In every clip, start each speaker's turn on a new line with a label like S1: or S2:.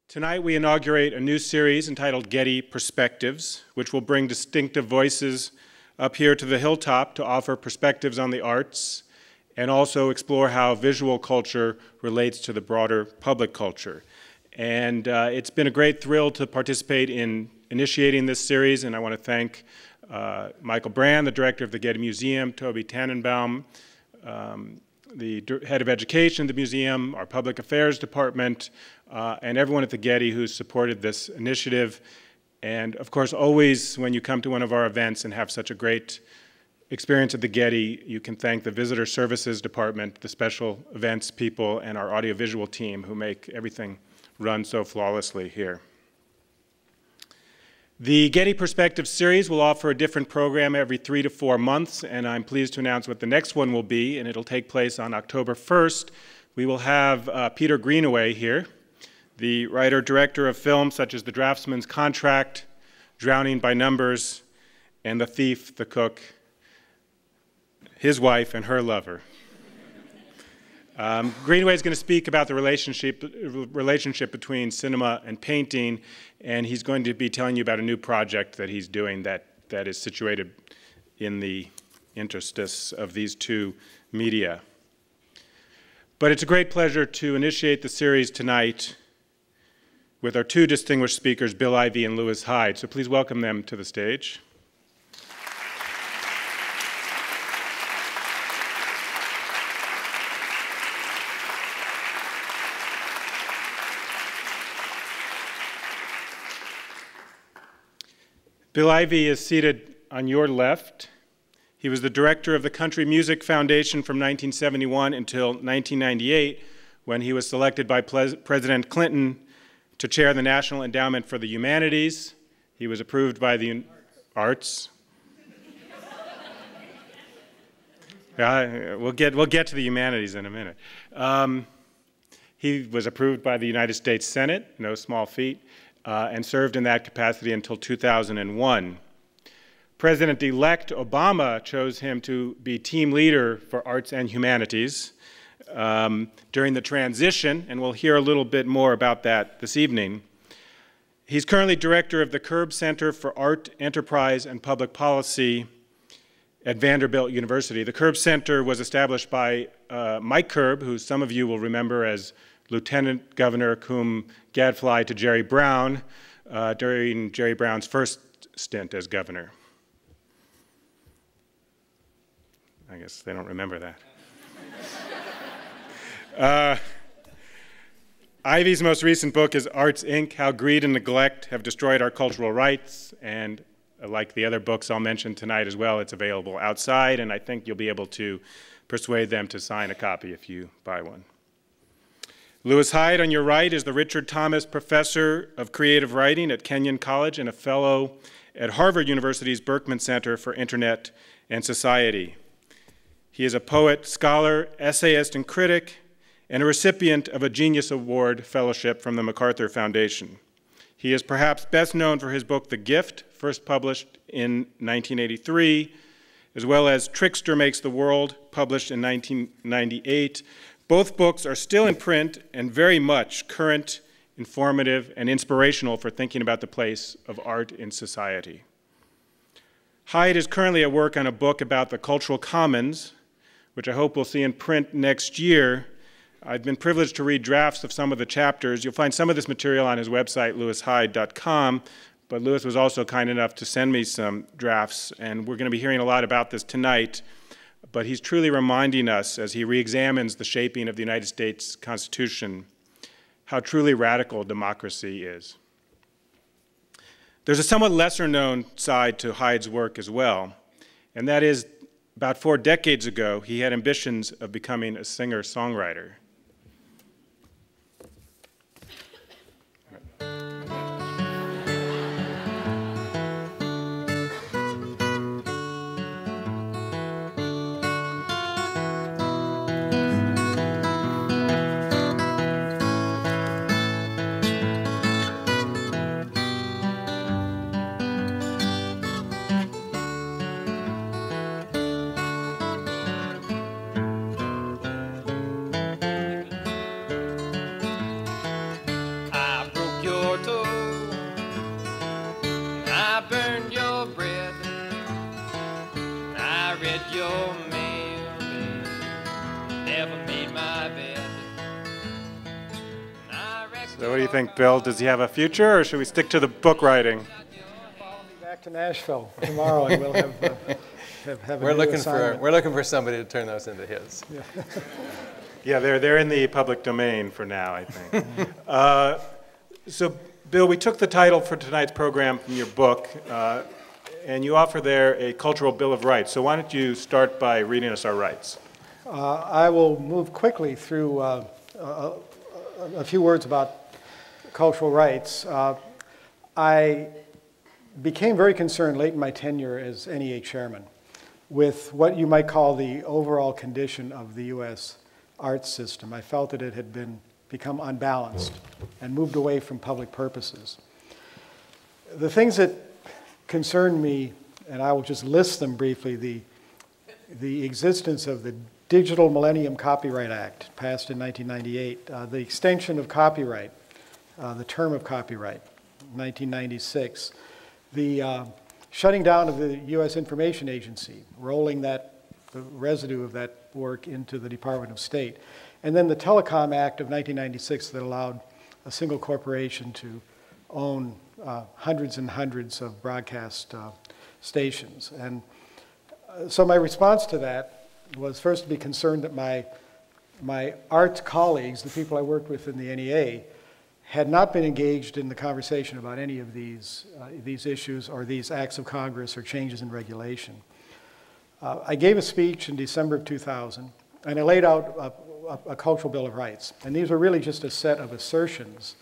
S1: Tonight we inaugurate a new series entitled Getty Perspectives, which will bring distinctive voices up here to the hilltop to offer perspectives on the arts and also explore how visual culture relates to the broader public culture. And it's been a great thrill to participate in initiating this series, and I want to thank Michael Brand, the director of the Getty Museum, Toby Tannenbaum, the head of education at the museum, our public affairs department, and everyone at the Getty who's supported this initiative. And of course, always when you come to one of our events and have such a great experience at the Getty, you can thank the visitor services department, the special events people, and our audiovisual team who make everything run so flawlessly here. The Getty Perspectives series will offer a different program every 3 to 4 months, and I'm pleased to announce what the next one will be, and it'll take place on October 1st. We will have Peter Greenaway here, the writer-director of films such as The Draftsman's Contract, Drowning by Numbers, and The Thief, the Cook, his wife, and her lover. Greenaway is going to speak about the relationship between cinema and painting, and he's going to be telling you about a new project that he's doing that is situated in the interstice of these two media. But it's a great pleasure to initiate the series tonight with our two distinguished speakers, Bill Ivey and Lewis Hyde. So please welcome them to the stage. Bill Ivey is seated on your left. He was the director of the Country Music Foundation from 1971 until 1998, when he was selected by President Clinton to chair the National Endowment for the Humanities. He was approved by the Arts. We'll get to the humanities in a minute. He was approved by the United States Senate, no small feat, and served in that capacity until 2001. President-elect Obama chose him to be team leader for arts and humanities during the transition, and we'll hear a little bit more about that this evening. He's currently director of the Curb Center for Art, Enterprise, and Public Policy at Vanderbilt University. The Curb Center was established by Mike Curb, who some of you will remember as Lieutenant Governor cum gadfly to Jerry Brown during Jerry Brown's first stint as governor. I guess they don't remember that. Ivey's most recent book is Arts, Inc., How Greed and Neglect Have Destroyed Our Cultural Rights, and like the other books I'll mention tonight as well, it's available outside, and I think you'll be able to persuade them to sign a copy if you buy one. Lewis Hyde, on your right, is the Richard Thomas Professor of Creative Writing at Kenyon College and a fellow at Harvard University's Berkman Center for Internet and Society. He is a poet, scholar, essayist, and critic, and a recipient of a Genius Award Fellowship from the MacArthur Foundation. He is perhaps best known for his book, The Gift, first published in 1983, as well as Trickster Makes the World, published in 1998. Both books are still in print and very much current, informative, and inspirational for thinking about the place of art in society. Hyde is currently at work on a book about the cultural commons, which I hope we'll see in print next year. I've been privileged to read drafts of some of the chapters. You'll find some of this material on his website, lewishyde.com, but Lewis was also kind enough to send me some drafts, and we're going to be hearing a lot about this tonight. But he's truly reminding us, as he re-examines the shaping of the United States Constitution, how truly radical democracy is. There's a somewhat lesser-known side to Hyde's work as well, and that is, about 4 decades ago, he had ambitions of becoming a singer-songwriter.
S2: read your mail, babe. Never made my bed.
S1: So what do you think, Bill? Does he have a future, or should we stick to the book writing?
S3: Follow me back to Nashville tomorrow, and we'll have a
S4: we're
S3: new assignment.
S4: we're looking for somebody to turn those into his.
S3: Yeah,
S1: Yeah, they're in the public domain for now, I think. So, Bill, we took the title for tonight's program from your book, and you offer there a cultural bill of rights. So why don't you start by reading us our rights?
S3: I will move quickly through a few words about cultural rights. I became very concerned late in my tenure as NEA chairman with what you might call the overall condition of the U.S. arts system. I felt that it had become unbalanced and moved away from public purposes. The things that concerned me, and I will just list them briefly, the existence of the Digital Millennium Copyright Act, passed in 1998, the extension of copyright, the term of copyright, 1996, the shutting down of the U.S. Information Agency, rolling the residue of that work into the Department of State, and then the Telecom Act of 1996 that allowed a single corporation to own hundreds and hundreds of broadcast stations. And so my response to that was first to be concerned that my arts colleagues, the people I worked with in the NEA, had not been engaged in the conversation about any of these issues or these acts of Congress or changes in regulation. I gave a speech in December of 2000, and I laid out a cultural bill of rights. And these were really just a set of assertions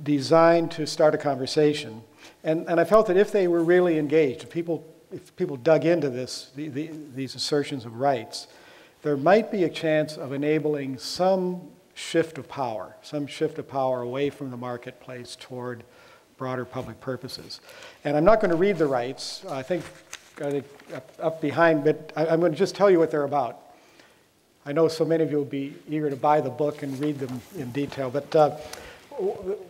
S3: designed to start a conversation. And I felt that if they were really engaged, if people dug into these assertions of rights, there might be a chance of enabling some shift of power away from the marketplace toward broader public purposes. And I'm not going to read the rights. I think up behind, but I'm going to just tell you what they're about. I know so many of you will be eager to buy the book and read them in detail, but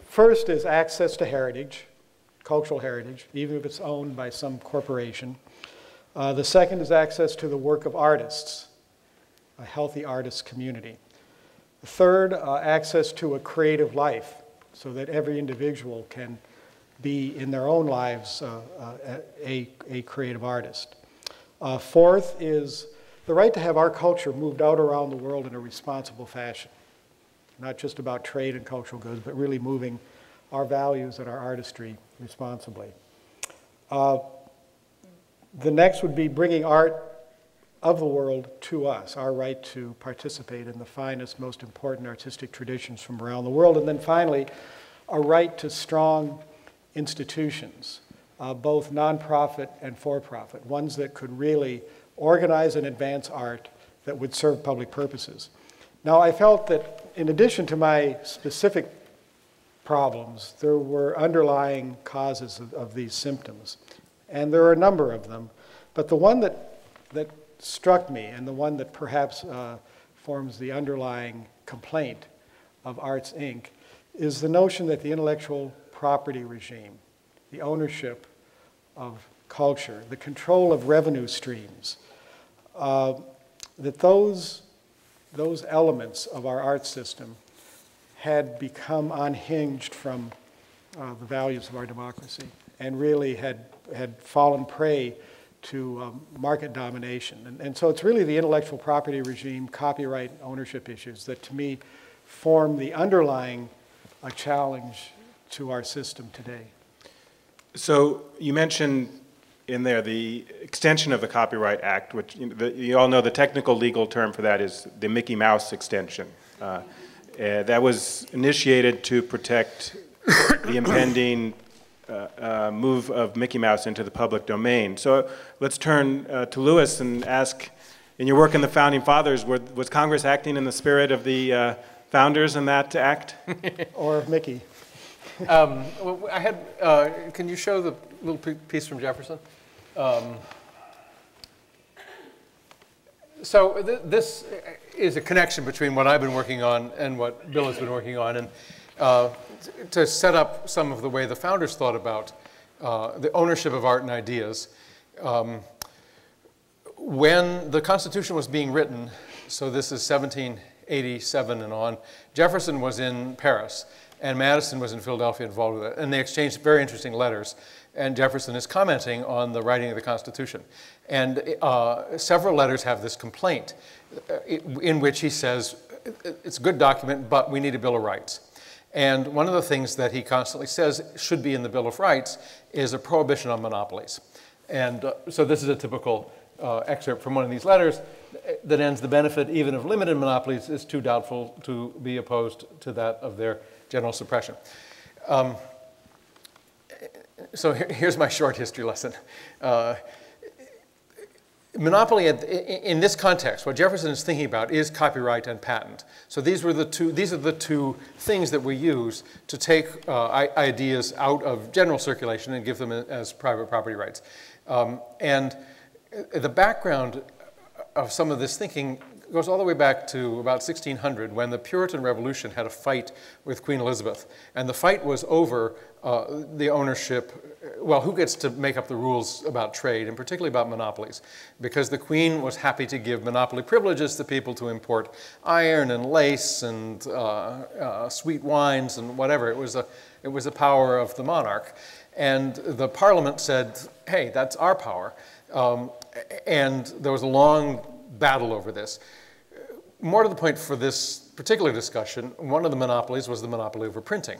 S3: first is access to heritage, cultural heritage, even if it's owned by some corporation. The second is access to the work of artists, a healthy artist community. The third, access to a creative life, so that every individual can be in their own lives a creative artist. Fourth is the right to have our culture moved out around the world in a responsible fashion. Not just about trade and cultural goods, but really moving our values and our artistry responsibly. The next would be bringing art of the world to us, our right to participate in the finest, most important artistic traditions from around the world. And then finally, a right to strong institutions, both nonprofit and for-profit, ones that could really organize and advance art that would serve public purposes. Now, I felt that in addition to my specific problems, there were underlying causes of these symptoms. And there are a number of them, but the one that struck me, and the one that perhaps forms the underlying complaint of Arts, Inc., is the notion that the intellectual property regime, the ownership of culture, the control of revenue streams, that those elements of our art system had become unhinged from the values of our democracy and really had fallen prey to market domination. And so it's really the intellectual property regime, copyright, ownership issues that to me form the underlying challenge to our system today.
S1: So you mentioned in there the extension of the Copyright Act, which you all know the technical legal term for that is the Mickey Mouse extension. That was initiated to protect the impending move of Mickey Mouse into the public domain. So let's turn to Lewis and ask, in your work in the Founding Fathers, was Congress acting in the spirit of the founders in that act?
S3: Or of Mickey?
S4: Well, I had, can you show the little piece from Jefferson? So this is a connection between what I've been working on and what Bill has been working on, and to set up some of the way the founders thought about the ownership of art and ideas. when the Constitution was being written, so this is 1787 and on, Jefferson was in Paris, and Madison was in Philadelphia involved with it, and they exchanged very interesting letters, and Jefferson is commenting on the writing of the Constitution. And several letters have this complaint in which he says, it's a good document, but we need a Bill of Rights. And one of the things that he constantly says should be in the Bill of Rights is a prohibition on monopolies. And so this is a typical excerpt from one of these letters that ends, the benefit even of limited monopolies is too doubtful to be opposed to that of their general suppression. So here's my short history lesson. Monopoly in this context, what Jefferson is thinking about is copyright and patent. So these are the two things that we use to take ideas out of general circulation and give them as private property rights. And the background of some of this thinking goes all the way back to about 1600 when the Puritan Revolution had a fight with Queen Elizabeth. And the fight was over the ownership, well, who gets to make up the rules about trade, and particularly about monopolies, because the Queen was happy to give monopoly privileges to people to import iron and lace and sweet wines and whatever. It was a power of the monarch. And the Parliament said, hey, that's our power. And there was a long battle over this. More to the point for this particular discussion, one of the monopolies was the monopoly over printing.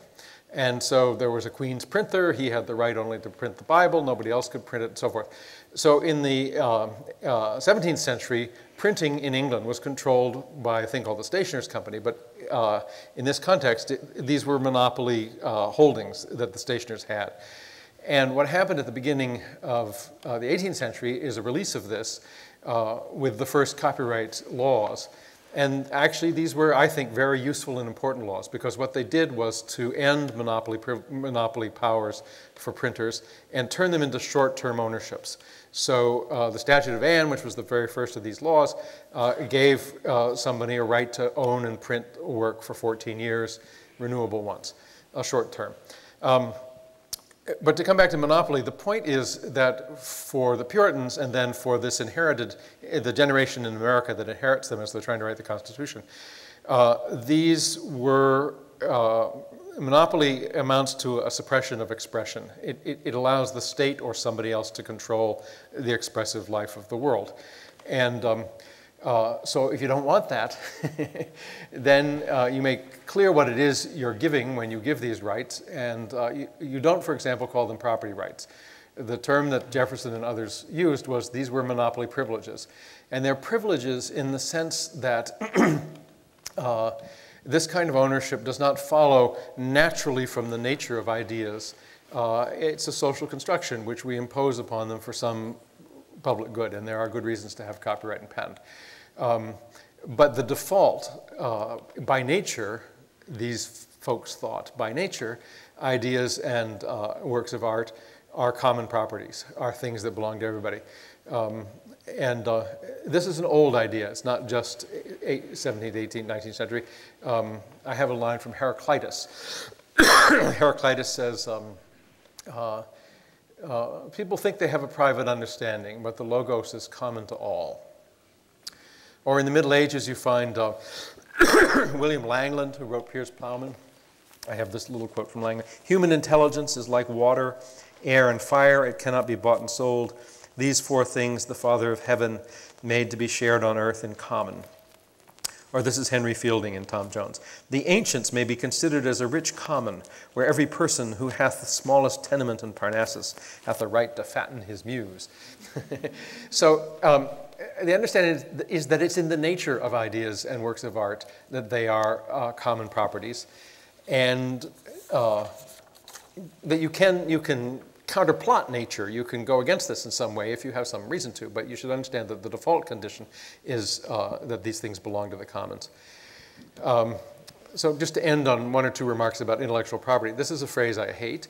S4: And so there was a Queen's printer. He had the right only to print the Bible. Nobody else could print it, and so forth. So in the 17th century, printing in England was controlled by a thing called the Stationers' Company. But in this context, these were monopoly holdings that the stationers had. And what happened at the beginning of the 18th century is a release of this with the first copyright laws. And actually, these were, I think, very useful and important laws, because what they did was to end monopoly powers for printers and turn them into short-term ownerships. So the Statute of Anne, which was the very first of these laws, gave somebody a right to own and print work for 14 years, renewable once, a short term. But to come back to monopoly, the point is that for the Puritans and then for this inherited, the generation in America that inherits them as they're trying to write the Constitution, these were, monopoly amounts to a suppression of expression. It allows the state or somebody else to control the expressive life of the world. And so if you don't want that, then you make clear what it is you're giving when you give these rights, and you don't, for example, call them property rights. The term that Jefferson and others used was these were monopoly privileges. And they're privileges in the sense that this kind of ownership does not follow naturally from the nature of ideas. It's a social construction which we impose upon them for some public good, and there are good reasons to have copyright and patent. But the default, by nature, these folks thought, by nature, ideas and works of art are common properties, are things that belong to everybody. And this is an old idea. It's not just 17th, 18th, 19th century. I have a line from Heraclitus. Heraclitus says, people think they have a private understanding, but the logos is common to all. Or in the Middle Ages, you find William Langland, who wrote Piers Plowman. I have this little quote from Langland. Human intelligence is like water, air, and fire. It cannot be bought and sold. These four things the Father of Heaven made to be shared on earth in common. Or this is Henry Fielding in Tom Jones. The ancients may be considered as a rich common, where every person who hath the smallest tenement in Parnassus hath a right to fatten his muse. So the understanding is that it's in the nature of ideas and works of art that they are common properties, and that you can counterplot nature. You can go against this in some way if you have some reason to, but you should understand that the default condition is that these things belong to the commons. So just to end on one or two remarks about intellectual property, this is a phrase I hate.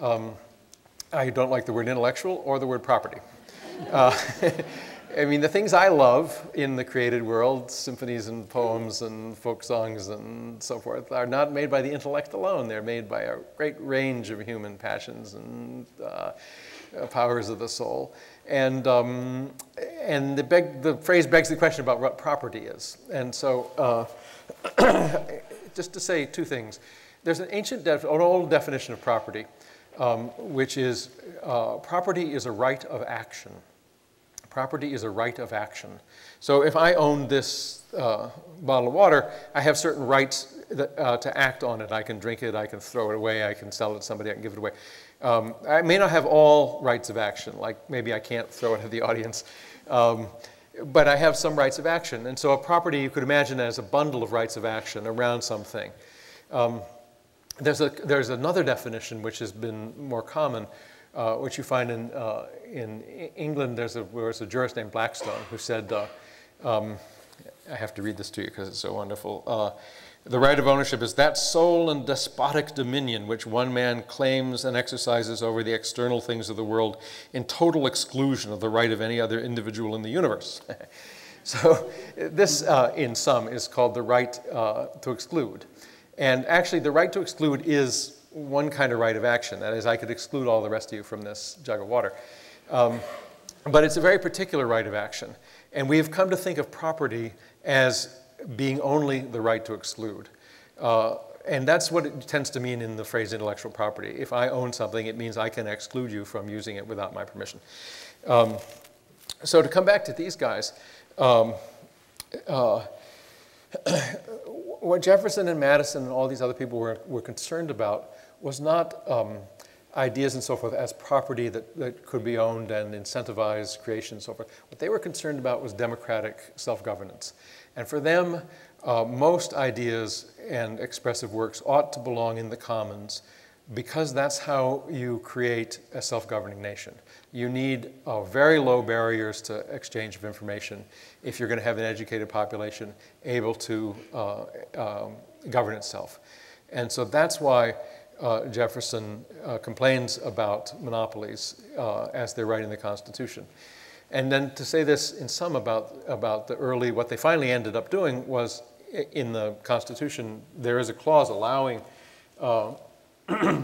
S4: I don't like the word intellectual or the word property. I mean, the things I love in the created world, symphonies and poems and folk songs and so forth, are not made by the intellect alone. They're made by a great range of human passions and powers of the soul. And the phrase begs the question about what property is. And so just to say two things. There's an old definition of property, which is property is a right of action. Property is a right of action. So if I own this bottle of water, I have certain rights to act on it. I can drink it, I can throw it away, I can sell it to somebody, I can give it away. I may not have all rights of action, like maybe I can't throw it at the audience, but I have some rights of action. And so a property you could imagine as a bundle of rights of action around something. There's another definition which has been more common, which you find in England. There was a jurist named Blackstone who said, I have to read this to you because it's so wonderful. The right of ownership is that sole and despotic dominion which one man claims and exercises over the external things of the world in total exclusion of the right of any other individual in the universe. So this, in sum, is called the right to exclude. And actually, the right to exclude is one kind of right of action. That is, I could exclude all the rest of you from this jug of water. But it's a very particular right of action. And we have come to think of property as being only the right to exclude. And that's what it tends to mean in the phrase intellectual property. If I own something, it means I can exclude you from using it without my permission. So to come back to these guys, what Jefferson and Madison and all these other people were concerned about was not ideas and so forth as property that could be owned and incentivize creation and so forth. What they were concerned about was democratic self-governance. And for them, most ideas and expressive works ought to belong in the commons because that's how you create a self-governing nation. You need very low barriers to exchange of information if you're going to have an educated population able to govern itself. And so that's why Jefferson complains about monopolies as they're writing the Constitution. And then to say this in sum about the early, what they finally ended up doing was in the Constitution, there is a clause allowing the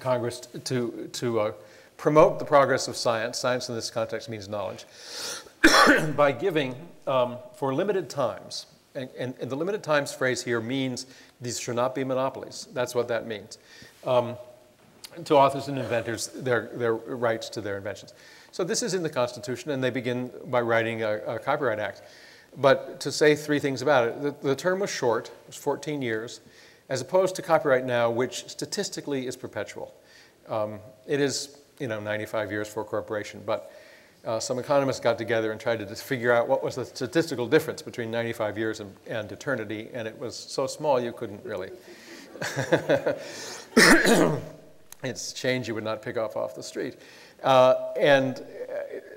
S4: Congress to promote the progress of science. Science in this context means knowledge, by giving for limited times, and the limited times phrase here means these should not be monopolies. That's what that means. To authors and inventors, their rights to their inventions. So this is in the Constitution, and they begin by writing a Copyright Act. But to say three things about it, the term was short, it was 14 years, as opposed to copyright now, which statistically is perpetual. It is, 95 years for a corporation, but some economists got together and tried to figure out what was the statistical difference between 95 years and eternity, and it was so small you couldn't really. It's change you would not pick off the street.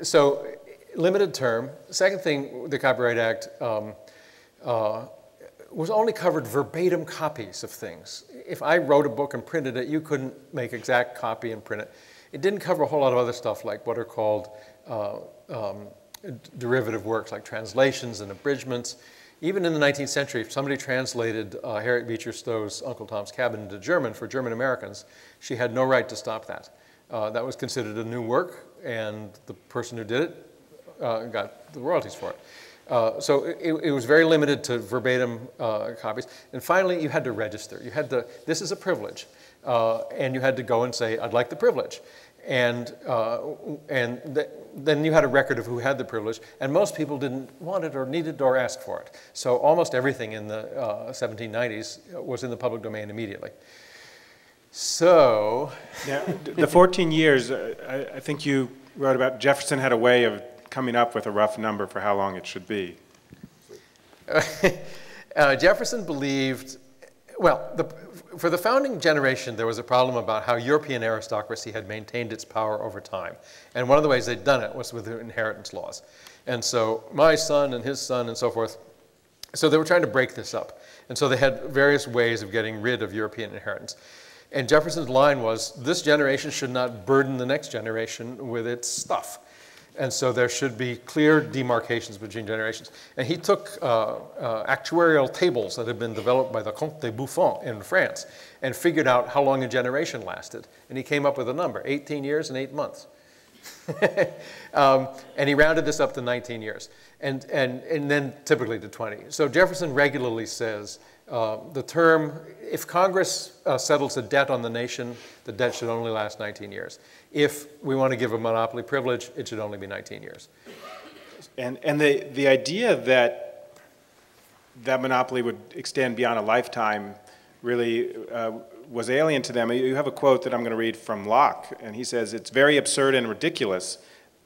S4: So limited term. Second thing, the Copyright Act was only covered verbatim copies of things. If I wrote a book and printed it, you couldn't make exact copy and print it. It didn't cover a whole lot of other stuff like what are called derivative works, like translations and abridgments. Even in the 19th century, if somebody translated Harriet Beecher Stowe's Uncle Tom's Cabin into German for German Americans, she had no right to stop that. That was considered a new work, and the person who did it got the royalties for it. So it was very limited to verbatim copies. And finally, you had to register. You had to, this is a privilege, and you had to go and say, I'd like the privilege. And then you had a record of who had the privilege, and most people didn't want it or needed or ask for it. So almost everything in the 1790s was in the public domain immediately. So...
S1: Yeah, the 14 years, I think you wrote about Jefferson had a way of coming up with a rough number for how long it should be.
S4: Jefferson believed, well, for the founding generation, there was a problem about how European aristocracy had maintained its power over time. And one of the ways they'd done it was with the inheritance laws. And so my son and his son and so forth, so they were trying to break this up. And so they had various ways of getting rid of European inheritance. And Jefferson's line was, this generation should not burden the next generation with its stuff. And so there should be clear demarcations between generations. And he took actuarial tables that had been developed by the Comte de Buffon in France and figured out how long a generation lasted. And he came up with a number, 18 years and 8 months. And he rounded this up to 19 years, and then typically to 20. So Jefferson regularly says the term, if Congress settles a debt on the nation, the debt should only last 19 years. If we want to give a monopoly privilege, it should only be 19 years.
S1: And the idea that that monopoly would extend beyond a lifetime really was alien to them. You have a quote that I'm going to read from Locke, and he says, "It's very absurd and ridiculous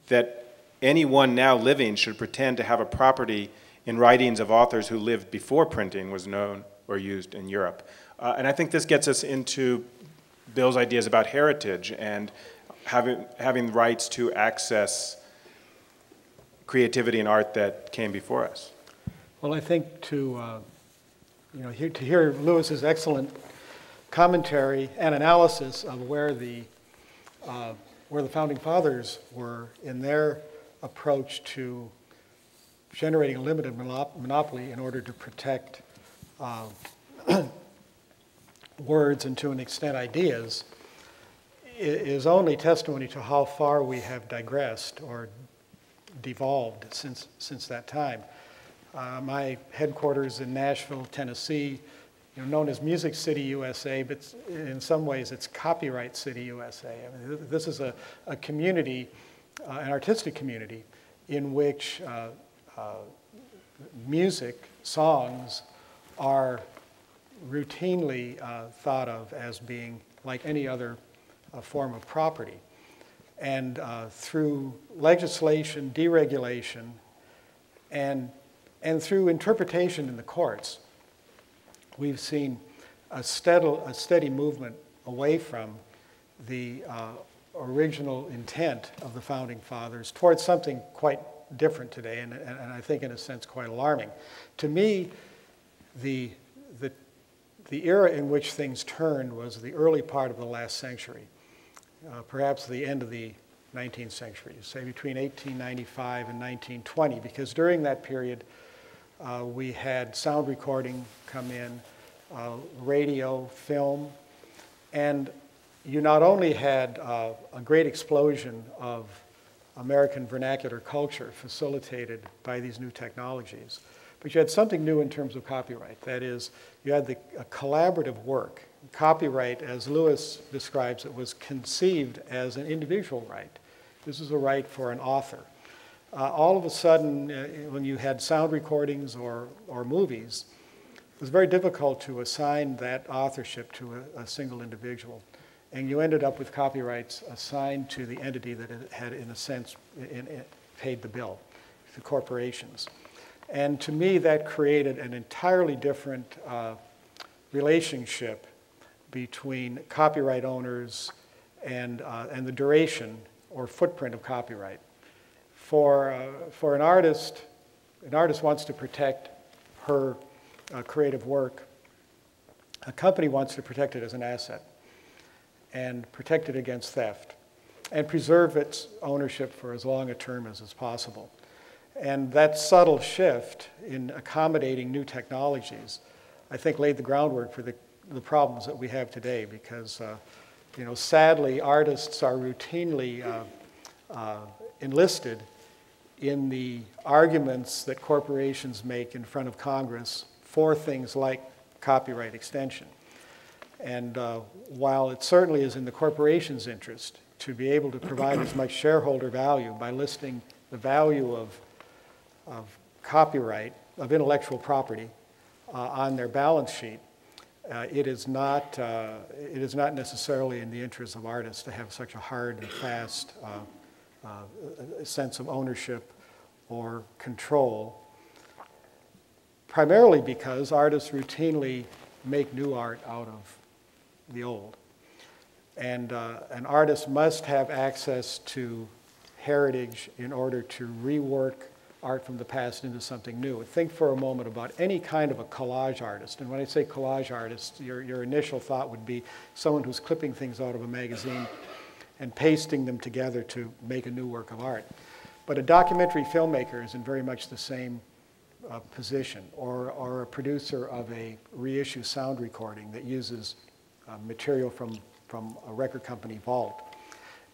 S1: that anyone now living should pretend to have a property in writings of authors who lived before printing was known or used in Europe." And I think this gets us into Bill's ideas about heritage and having rights to access creativity and art that came before us.
S3: Well, I think to hear Lewis's excellent commentary and analysis of where the founding fathers were in their approach to generating a limited monopoly in order to protect words and, to an extent, ideas, is only testimony to how far we have digressed or devolved since that time. My headquarters in Nashville, Tennessee, known as Music City, USA, but in some ways it's Copyright City, USA. I mean, this is a community, an artistic community, in which music, songs, are routinely thought of as being like any other form of property. And through legislation, deregulation, and through interpretation in the courts, we've seen a steady movement away from the original intent of the Founding Fathers towards something quite different today, and I think in a sense quite alarming. To me, the era in which things turned was the early part of the last century, perhaps the end of the 19th century, say between 1895 and 1920, because during that period we had sound recording come in, radio, film, and you not only had a great explosion of American vernacular culture facilitated by these new technologies, but you had something new in terms of copyright. That is, you had a collaborative work. Copyright, as Lewis describes it, was conceived as an individual right. This is a right for an author. All of a sudden, when you had sound recordings or movies, it was very difficult to assign that authorship to a single individual. And you ended up with copyrights assigned to the entity that had, in a sense, paid the bill, the corporations. And to me, that created an entirely different relationship between copyright owners and the duration or footprint of copyright. For an artist wants to protect her creative work. A company wants to protect it as an asset and protect it against theft and preserve its ownership for as long a term as is possible. And that subtle shift in accommodating new technologies, I think, laid the groundwork for the problems that we have today, because sadly, artists are routinely enlisted in the arguments that corporations make in front of Congress for things like copyright extension. And while it certainly is in the corporation's interest to be able to provide as much shareholder value by listing the value of copyright, of intellectual property, on their balance sheet, it is not necessarily in the interest of artists to have such a hard and fast sense of ownership or control, primarily because artists routinely make new art out of the old. And an artist must have access to heritage in order to rework art from the past into something new. Think for a moment about any kind of a collage artist. And when I say collage artist, your initial thought would be someone who's clipping things out of a magazine and pasting them together to make a new work of art. But a documentary filmmaker is in very much the same position, or a producer of a reissue sound recording that uses material from a record company vault.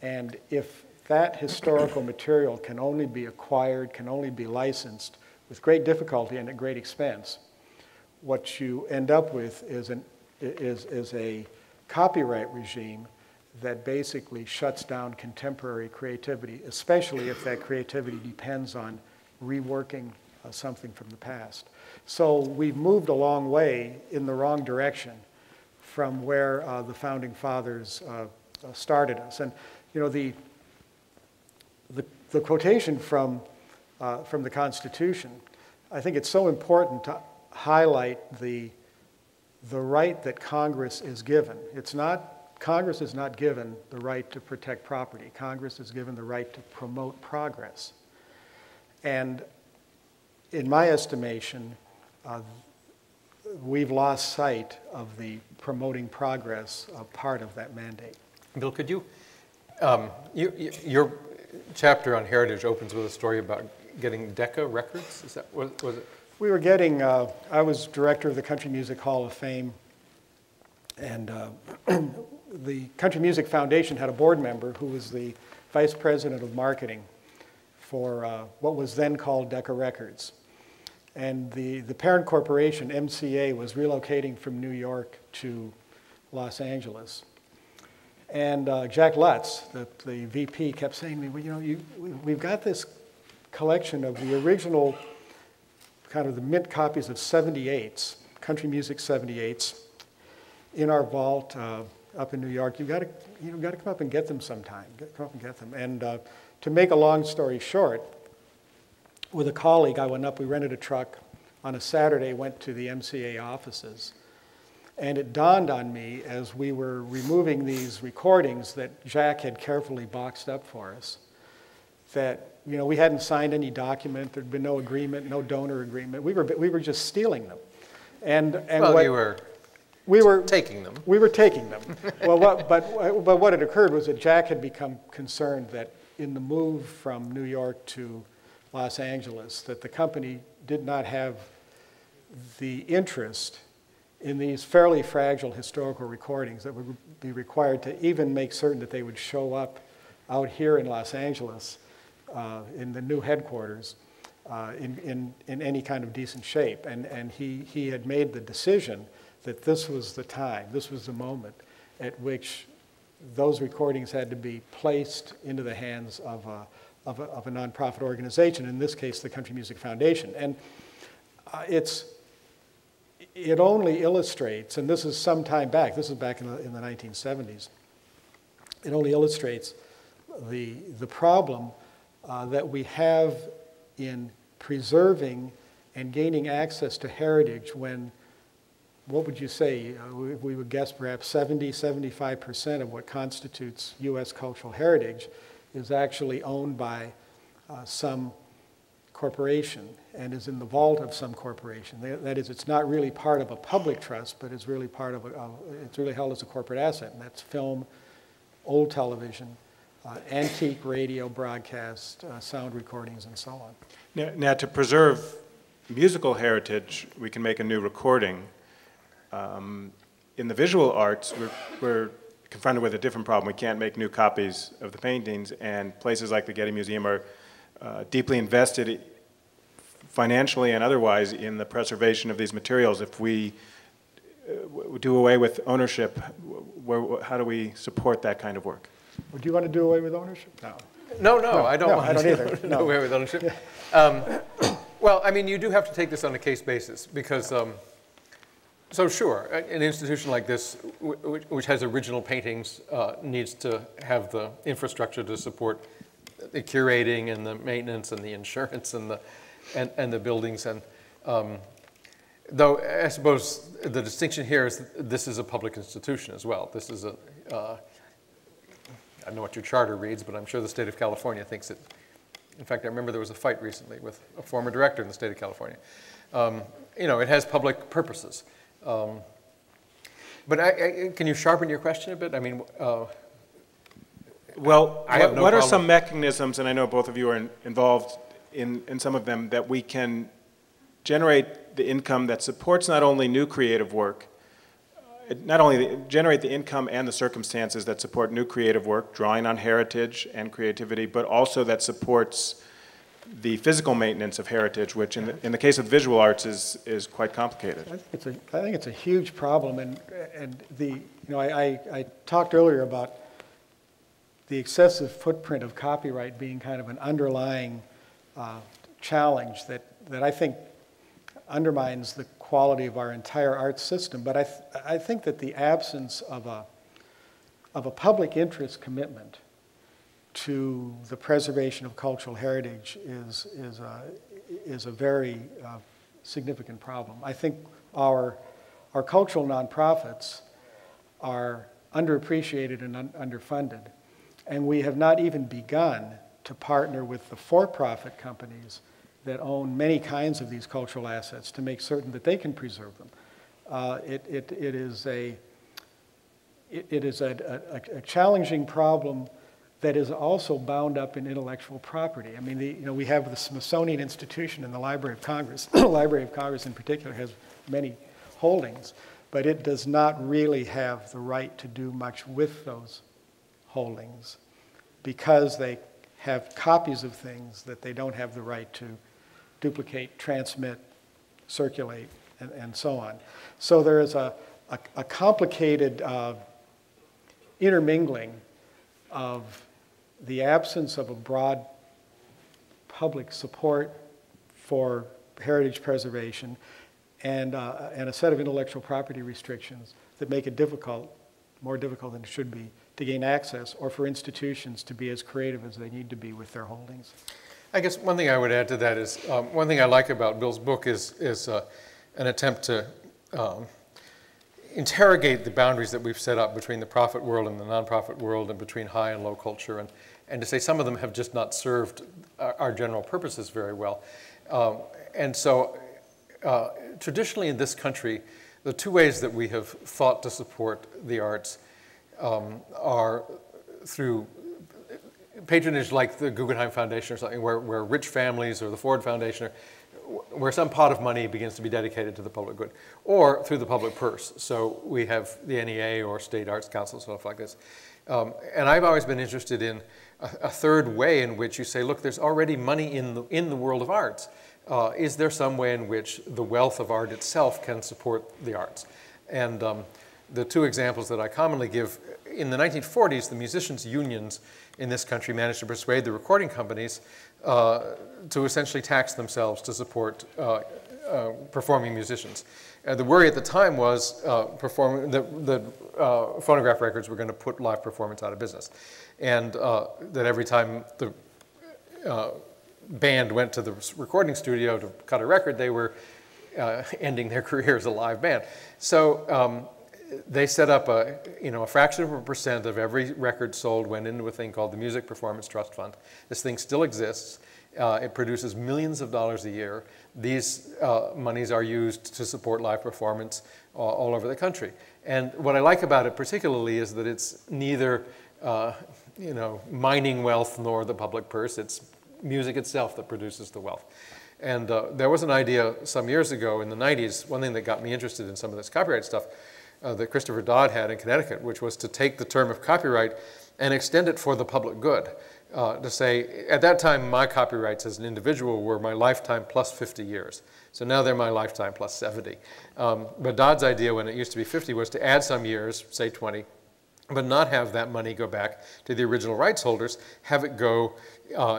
S3: And if that historical material can only be acquired, can only be licensed with great difficulty and at great expense. What you end up with is a copyright regime that basically shuts down contemporary creativity, especially if that creativity depends on reworking something from the past. So we've moved a long way in the wrong direction from where the founding fathers started us. And you know, the quotation from the Constitution, I think it's so important to highlight the right that Congress is given. Congress is not given the right to protect property. Congress is given the right to promote progress. And in my estimation, we've lost sight of the promoting progress part of that mandate.
S4: Bill, could you, your chapter on heritage opens with a story about getting Decca records? Is that, was it?
S3: We were getting, I was director of the Country Music Hall of Fame, and the Country Music Foundation had a board member who was the vice president of marketing for what was then called Decca Records. And the parent corporation, MCA, was relocating from New York to Los Angeles. And Jack Lutz, the VP, kept saying to me, well, you know, we've got this collection of the original, kind of the mint copies of 78s, country music 78s, in our vault up in New York. You've got to come up and get them sometime. Come up and get them. And to make a long story short, with a colleague, I went up, we rented a truck on a Saturday, went to the MCA offices, and it dawned on me as we were removing these recordings that Jack had carefully boxed up for us, that, you know, we hadn't signed any document, there'd been no agreement, no donor agreement. We were just stealing them. And
S4: well, we were taking them.
S3: We were taking them. Well, but what had occurred was that Jack had become concerned that in the move from New York to Los Angeles, that the company did not have the interest in these fairly fragile historical recordings that would be required to even make certain that they would show up out here in Los Angeles in the new headquarters in any kind of decent shape. And he had made the decision that this was the time, this was the moment at which those recordings had to be placed into the hands of a nonprofit organization, in this case, the Country Music Foundation. And it only illustrates, and this is some time back, this is back in the 1970s, it only illustrates the problem that we have in preserving and gaining access to heritage when, what would you say, we would guess perhaps 75% of what constitutes U.S. cultural heritage is actually owned by some corporation and is in the vault of some corporation. That is, it's not really part of a public trust, but it's really part of it's really held as a corporate asset, and that's film, old television, antique radio broadcast, sound recordings, and so on.
S1: Now, to preserve musical heritage, we can make a new recording. In the visual arts, we're confronted with a different problem. We can't make new copies of the paintings, and places like the Getty Museum are deeply invested financially and otherwise in the preservation of these materials. If we do away with ownership, how do we support that kind of work?
S3: Well, do you want to do away with ownership?
S4: No, I don't want to
S3: either.
S4: do away with ownership. Well, I mean, you do have to take this on a case basis because, so sure, an institution like this, which has original paintings, needs to have the infrastructure to support the curating and the maintenance and the insurance and the buildings. And though I suppose the distinction here is that this is a public institution as well. This is I don't know what your charter reads, but I'm sure the state of California thinks it. In fact, I remember there was a fight recently with a former director in the state of California. You know, it has public purposes. But can you sharpen your question a bit? I mean,
S1: well, what are some mechanisms, and I know both of you are involved in some of them, that we can generate the income that supports not only new creative work not only generate the income and the circumstances that support new creative work, drawing on heritage and creativity, but also that supports the physical maintenance of heritage, which in the case of visual arts is quite complicated.
S3: I think it's a huge problem, and I talked earlier about the excessive footprint of copyright being kind of an underlying challenge that I think undermines the quality of our entire arts system. But I think that the absence of a public interest commitment to the preservation of cultural heritage is a very significant problem. I think our cultural nonprofits are underappreciated and underfunded, and we have not even begun to partner with the for-profit companies that own many kinds of these cultural assets to make certain that they can preserve them. It is a challenging problem that is also bound up in intellectual property. I mean, we have the Smithsonian Institution and the Library of Congress. The Library of Congress in particular has many holdings, but it does not really have the right to do much with those holdings because they have copies of things that they don't have the right to duplicate, transmit, circulate, and so on. So there is a complicated intermingling of the absence of a broad public support for heritage preservation and a set of intellectual property restrictions that make it more difficult than it should be, to gain access, or for institutions to be as creative as they need to be with their holdings.
S4: I guess one thing I would add to that is, one thing I like about Bill's book is an attempt to interrogate the boundaries that we've set up between the profit world and the nonprofit world, and between high and low culture, and to say some of them have just not served our general purposes very well. And so traditionally in this country, the two ways that we have thought to support the arts are through patronage like the Guggenheim Foundation or something, where rich families or the Ford Foundation, where some pot of money begins to be dedicated to the public good, or through the public purse. So we have the NEA or state arts council, stuff like this. And I've always been interested in a third way in which you say, look, there's already money in the world of arts. Is there some way in which the wealth of art itself can support the arts? And the two examples that I commonly give, in the 1940s, the musicians' unions in this country managed to persuade the recording companies to essentially tax themselves to support performing musicians. The worry at the time was the phonograph records were going to put live performance out of business. And that every time the band went to the recording studio to cut a record, they were ending their career as a live band. So they set up a fraction of a percent of every record sold went into a thing called the Music Performance Trust Fund. This thing still exists. It produces millions of dollars a year. These monies are used to support live performance all over the country. And what I like about it particularly is that it's neither mining wealth nor the public purse. It's music itself that produces the wealth. And there was an idea some years ago in the 90s, one thing that got me interested in some of this copyright stuff that Christopher Dodd had in Connecticut, which was to take the term of copyright and extend it for the public good. To say, at that time, my copyrights as an individual were my lifetime plus 50 years. So now they're my lifetime plus 70. But Dodd's idea when it used to be 50 was to add some years, say 20, but not have that money go back to the original rights holders, have it go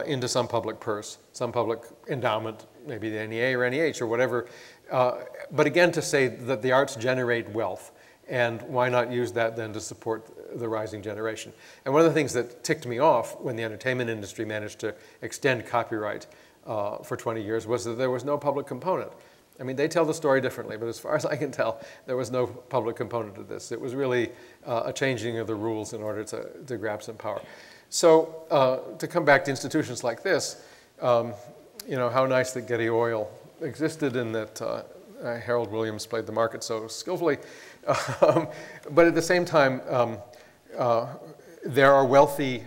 S4: into some public purse, some public endowment, maybe the NEA or NEH or whatever. But again, to say that the arts generate wealth, and why not use that then to support the rising generation? And one of the things that ticked me off when the entertainment industry managed to extend copyright for 20 years was that there was no public component. I mean, they tell the story differently, but as far as I can tell, there was no public component to this. It was really a changing of the rules in order to grab some power. So to come back to institutions like this, how nice that Getty Oil existed and that Harold Williams played the market so skillfully. But at the same time, there are wealthy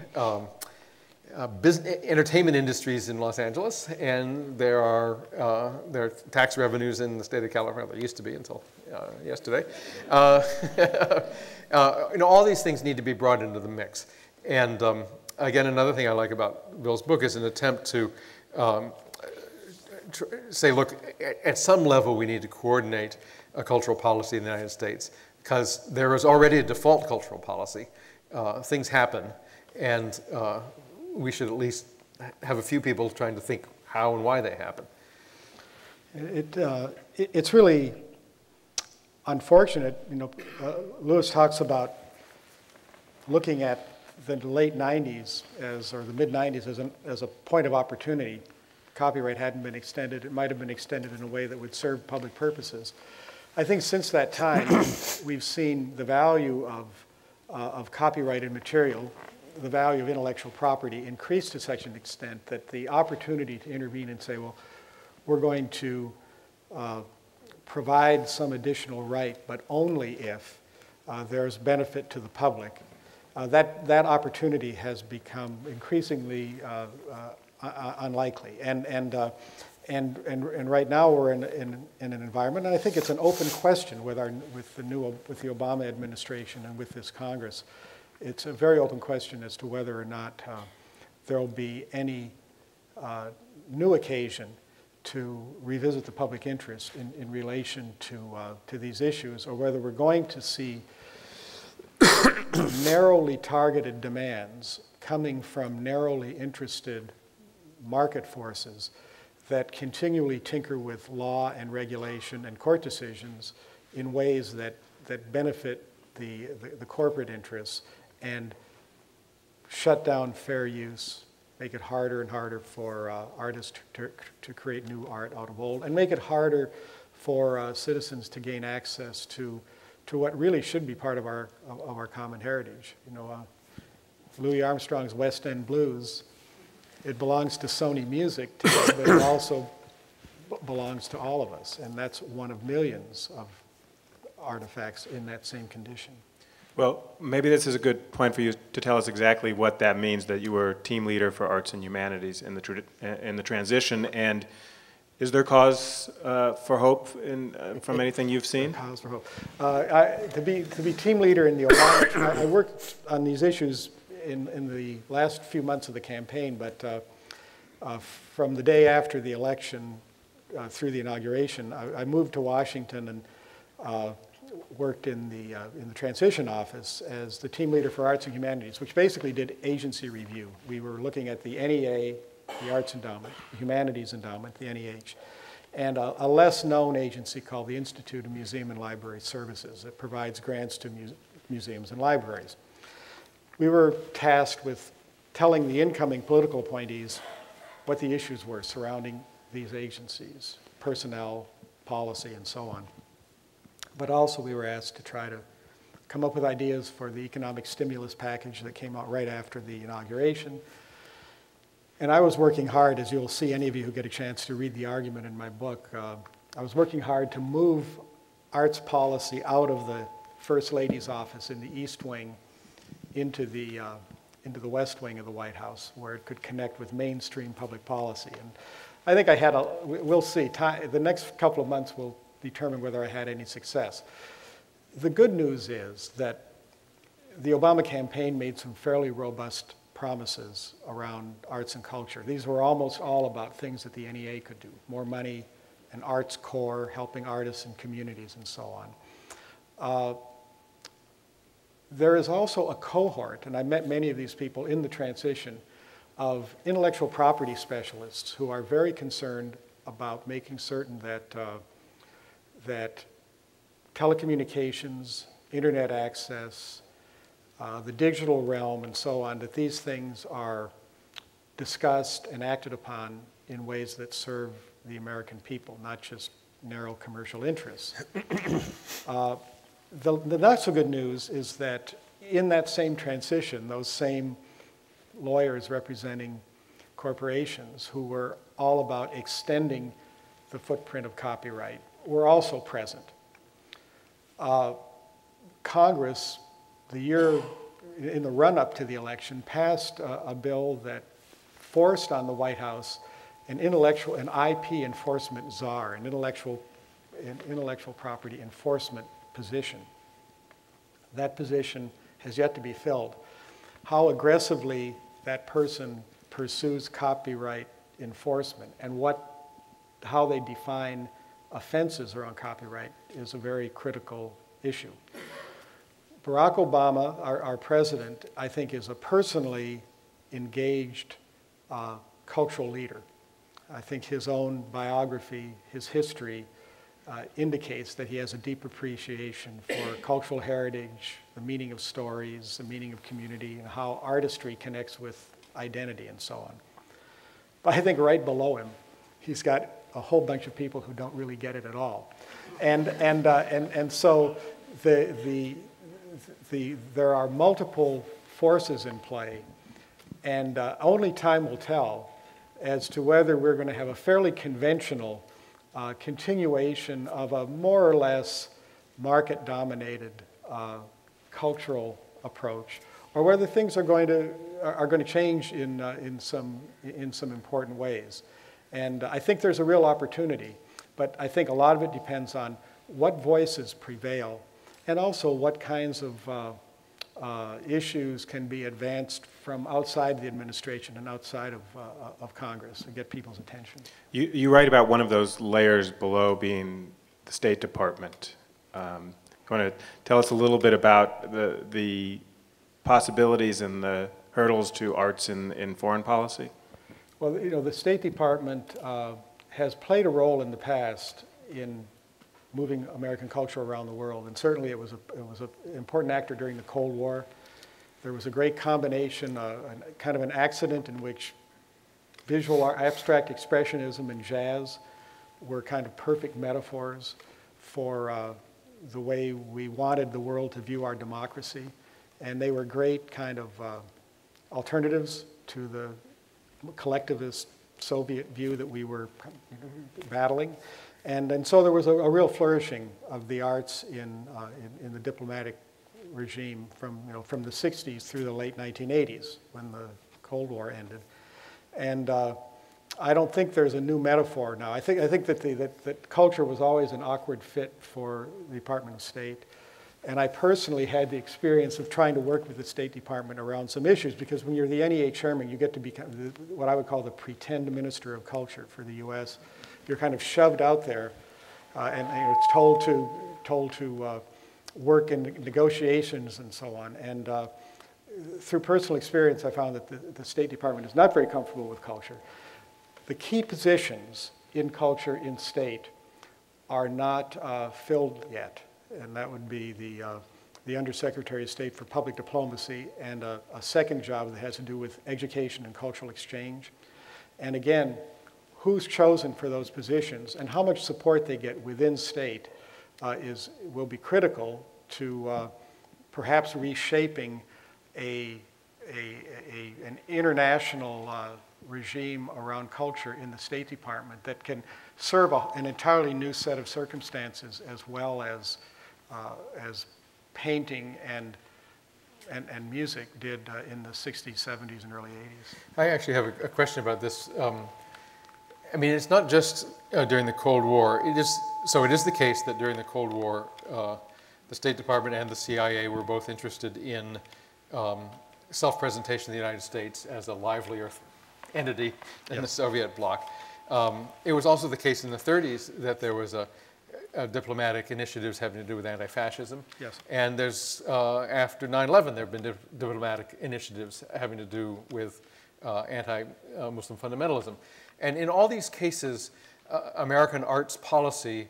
S4: entertainment industries in Los Angeles, and there are tax revenues in the state of California. There used to be until yesterday. All these things need to be brought into the mix. And again, another thing I like about Bill's book is an attempt to say, look, at some level we need to coordinate a cultural policy in the United States, because there is already a default cultural policy. Things happen, and we should at least have a few people trying to think how and why they happen.
S3: It's really unfortunate. Lewis talks about looking at the late 90s or the mid 90s as a point of opportunity. Copyright hadn't been extended. It might have been extended in a way that would serve public purposes. I think since that time, we've seen the value of copyrighted material, the value of intellectual property increase to such an extent that the opportunity to intervene and say, well, we're going to provide some additional right, but only if there's benefit to the public. That opportunity has become increasingly unlikely. And right now we're in an environment, and I think it's an open question with the Obama administration and with this Congress. It's a very open question as to whether or not there will be any new occasion to revisit the public interest in relation to these issues, or whether we're going to see narrowly targeted demands coming from narrowly interested market forces that continually tinker with law and regulation and court decisions in ways that benefit the corporate interests and shut down fair use, make it harder and harder for artists to create new art out of old, and make it harder for citizens to gain access to what really should be part of our common heritage. Louis Armstrong's West End Blues, it belongs to Sony Music today, but it also belongs to all of us, and that's one of millions of artifacts in that same condition.
S1: Well, maybe this is a good point for you to tell us exactly what that means, that you were team leader for arts and humanities in the transition, and is there cause for hope from anything you've seen?
S3: Cause for hope. To be team leader in the Obama, I worked on these issues in the last few months of the campaign, but from the day after the election through the inauguration, I moved to Washington and worked in the transition office as the team leader for arts and humanities, which basically did agency review. We were looking at the NEA, the Arts Endowment, the Humanities Endowment, the NEH, and a less known agency called the Institute of Museum and Library Services that provides grants to museums and libraries. We were tasked with telling the incoming political appointees what the issues were surrounding these agencies, personnel, policy, and so on. But also we were asked to try to come up with ideas for the economic stimulus package that came out right after the inauguration. And I was working hard, as you'll see, any of you who get a chance to read the argument in my book, I was working hard to move arts policy out of the First Lady's office in the East Wing into the West Wing of the White House, where it could connect with mainstream public policy. And I think I had we'll see, the next couple of months will determine whether I had any success. The good news is that the Obama campaign made some fairly robust promises around arts and culture. These were almost all about things that the NEA could do, more money, an arts core, helping artists and communities, and so on. There is also a cohort, and I met many of these people in the transition, of intellectual property specialists who are very concerned about making certain that telecommunications, internet access, the digital realm, and so on, that these things are discussed and acted upon in ways that serve the American people, not just narrow commercial interests. The not so good news is that in that same transition, those same lawyers representing corporations who were all about extending the footprint of copyright were also present. Congress, the year in the run-up to the election, passed a bill that forced on the White House an IP enforcement czar, an intellectual property enforcement position. That position has yet to be filled. How aggressively that person pursues copyright enforcement and how they define offenses around copyright is a very critical issue. Barack Obama, our president, I think is a personally engaged cultural leader. I think his own biography, his history, indicates that he has a deep appreciation for cultural heritage, the meaning of stories, the meaning of community, and how artistry connects with identity and so on. But I think right below him, he's got a whole bunch of people who don't really get it at all. And so there are multiple forces in play, and only time will tell as to whether we're going to have a fairly conventional continuation of a more or less market-dominated cultural approach, or whether things are going to change in some important ways. And I think there's a real opportunity, but I think a lot of it depends on what voices prevail, and also what kinds of issues can be advanced from outside the administration and outside of Congress and get people's attention.
S1: You write about one of those layers below being the State Department. You want to tell us a little bit about the possibilities and the hurdles to arts in foreign policy?
S3: Well, the State Department has played a role in the past in moving American culture around the world, and certainly it was an important actor during the Cold War. There was a great combination, kind of an accident in which visual art, abstract expressionism and jazz were kind of perfect metaphors for the way we wanted the world to view our democracy, and they were great kind of alternatives to the collectivist Soviet view that we were battling. And so there was a real flourishing of the arts in the diplomatic regime from the 60s through the late 1980s when the Cold War ended. And I don't think there's a new metaphor now. I think that culture was always an awkward fit for the Department of State. And I personally had the experience of trying to work with the State Department around some issues, because when you're the NEA chairman, you get to become what I would call the pretend minister of culture for the U.S. You're kind of shoved out there, and it's told to work in negotiations and so on. And through personal experience, I found that the State Department is not very comfortable with culture. The key positions in culture in state are not filled yet, and that would be the Undersecretary of State for Public Diplomacy and a second job that has to do with education and cultural exchange. And again, who's chosen for those positions and how much support they get within state will be critical to perhaps reshaping an international regime around culture in the State Department that can serve an entirely new set of circumstances, as well as painting and music did in the 60s, 70s, and early 80s.
S4: I actually have a question about this. I mean, it's not just during the Cold War. It is the case that during the Cold War, the State Department and the CIA were both interested in self-presentation of the United States as a livelier entity in the Soviet bloc. It was also the case in the 30s that there was diplomatic initiatives having to do with anti-fascism.
S3: Yes.
S4: And there's, after 9/11, there have been diplomatic initiatives having to do with anti-Muslim fundamentalism. And in all these cases, American arts policy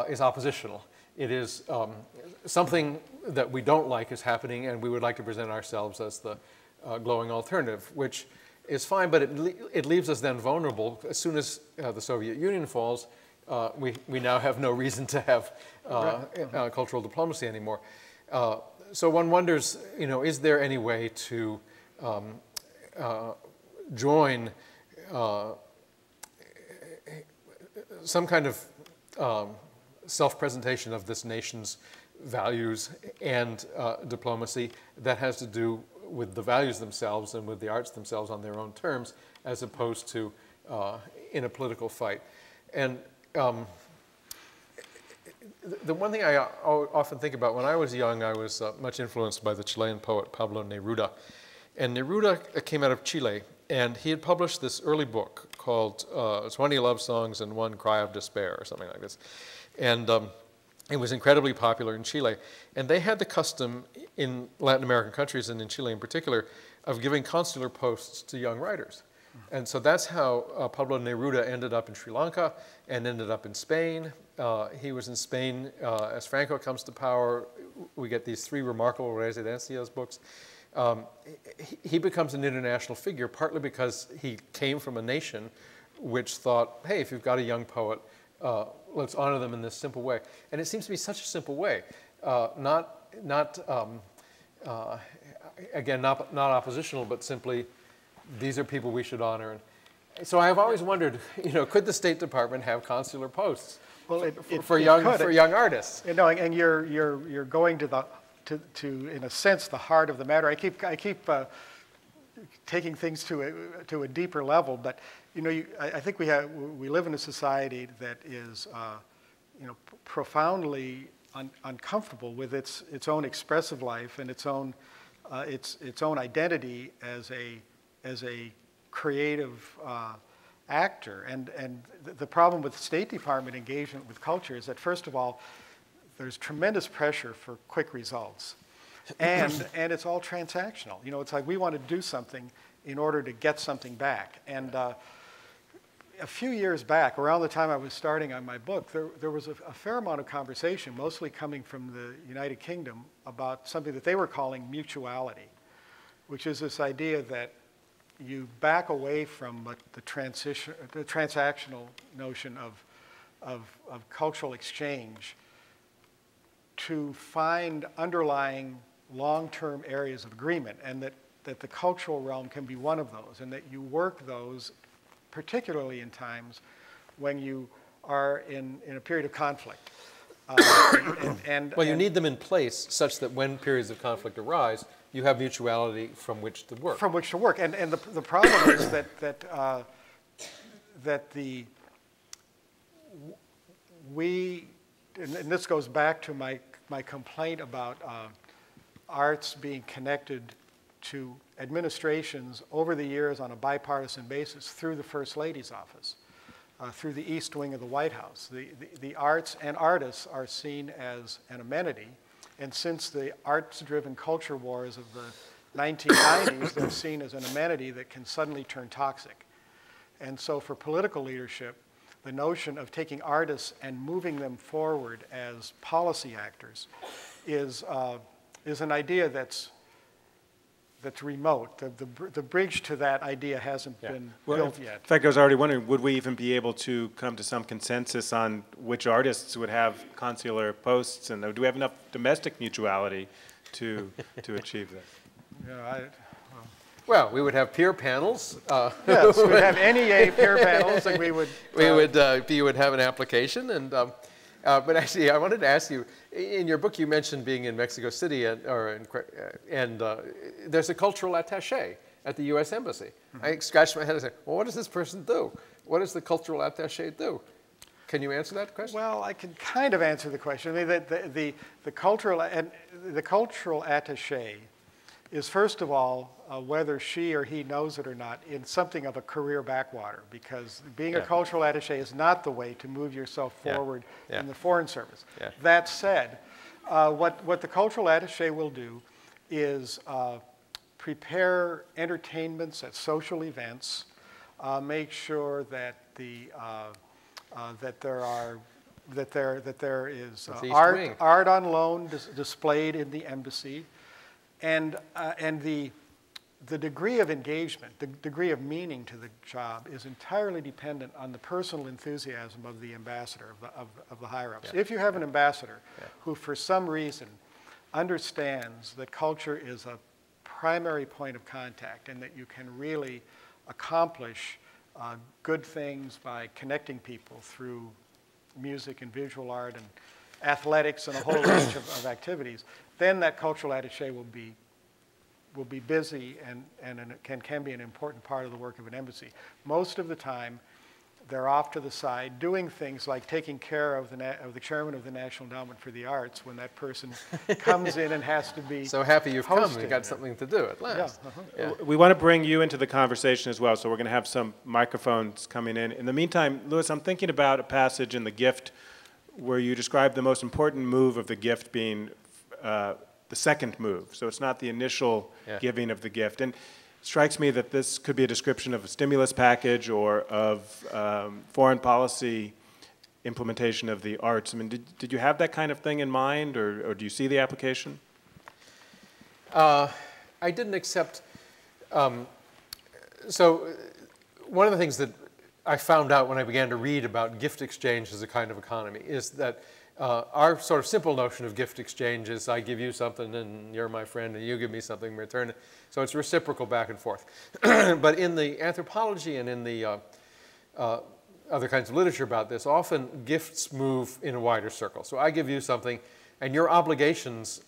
S4: is oppositional. It is something that we don't like is happening, and we would like to present ourselves as the glowing alternative, which is fine, but it leaves us then vulnerable. As soon as the Soviet Union falls, we now have no reason to have cultural diplomacy anymore. So one wonders, is there any way to join some kind of self-presentation of this nation's values and diplomacy that has to do with the values themselves and with the arts themselves on their own terms, as opposed to in a political fight. And the one thing I often think about, when I was young, I was much influenced by the Chilean poet Pablo Neruda. And Neruda came out of Chile, and he had published this early book called 20 Love Songs and One Cry of Despair, or something like this. And it was incredibly popular in Chile. And they had the custom in Latin American countries, and in Chile in particular, of giving consular posts to young writers. And so that's how Pablo Neruda ended up in Sri Lanka and ended up in Spain. He was in Spain as Franco comes to power. We get these 3 remarkable Residencias books. He becomes an international figure, partly because he came from a nation which thought, hey, if you've got a young poet, let's honor them in this simple way. And it seems to be such a simple way, again, not oppositional, but simply, these are people we should honor. And so I've always wondered, could the State Department have consular posts for young artists?
S3: And you're going to in a sense, the heart of the matter. I keep taking things to a deeper level, but I think we live in a society that is profoundly uncomfortable with its own expressive life and its own identity as a creative actor. And the problem with the State Department engagement with culture is that, first of all, there's tremendous pressure for quick results. And it's all transactional. It's like we want to do something in order to get something back. And a few years back, around the time I was starting on my book, there was a fair amount of conversation, mostly coming from the United Kingdom, about something that they were calling mutuality, which is this idea that you back away from the transactional notion of cultural exchange to find underlying long-term areas of agreement, and that the cultural realm can be one of those, and that you work those particularly in times when you are in a period of conflict.
S4: You need them in place such that when periods of conflict arise, you have mutuality from which to work.
S3: From which to work. And the problem is and this goes back to my complaint about arts being connected to administrations over the years on a bipartisan basis through the First Lady's office, through the East Wing of the White House. The arts and artists are seen as an amenity, and since the arts-driven culture wars of the 1990s, they're seen as an amenity that can suddenly turn toxic. And so for political leadership, the notion of taking artists and moving them forward as policy actors is an idea that's remote. The bridge to that idea hasn't been built yet.
S1: In fact, I was already wondering, would we even be able to come to some consensus on which artists would have consular posts, and do we have enough domestic mutuality to achieve that?
S4: Well, we would have peer panels.
S3: Yes, we'd have NEA peer panels, and we would...
S4: You would have an application, and but actually, I wanted to ask you, in your book you mentioned being in Mexico City, and there's a cultural attaché at the U.S. Embassy. Mm-hmm. I scratched my head and said, well, what does this person do? What does the cultural attaché do? Can you answer that question?
S3: Well, I can kind of answer the question. I mean, the cultural attaché is, first of all, whether she or he knows it or not, in something of a career backwater, because being a cultural attaché is not the way to move yourself forward in the Foreign Service. Yeah. That said, what the cultural attaché will do is prepare entertainments at social events, make sure that that there is art on loan displayed in the embassy. And the degree of engagement, the degree of meaning to the job is entirely dependent on the personal enthusiasm of the ambassador, of the higher-ups. Yeah. If you have an ambassador who, for some reason, understands that culture is a primary point of contact and that you can really accomplish good things by connecting people through music and visual art and athletics and a whole range of activities, then that cultural attaché will be will be busy and can be an important part of the work of an embassy. Most of the time, they're off to the side doing things like taking care of the chairman of the National Endowment for the Arts when that person comes in and has to be
S4: So happy you've
S3: hosting.
S4: come. You've got something to do at last.
S3: Yeah,
S4: Yeah.
S1: We want to bring you into the conversation as well, so we're going to have some microphones coming in. In the meantime, Lewis, I'm thinking about a passage in The Gift where you describe the most important move of the gift being the second move. So it's not the initial giving of the gift. And it strikes me that this could be a description of a stimulus package or of foreign policy implementation of the arts. I mean, did you have that kind of thing in mind, or do you see the application?
S4: I didn't accept. So one of the things that I found out when I began to read about gift exchange as a kind of economy is that our sort of simple notion of gift exchange is I give you something and you're my friend and you give me something in return. So it's reciprocal back and forth. But in the anthropology and in the other kinds of literature about this, often gifts move in a wider circle. So I give you something and your obligations,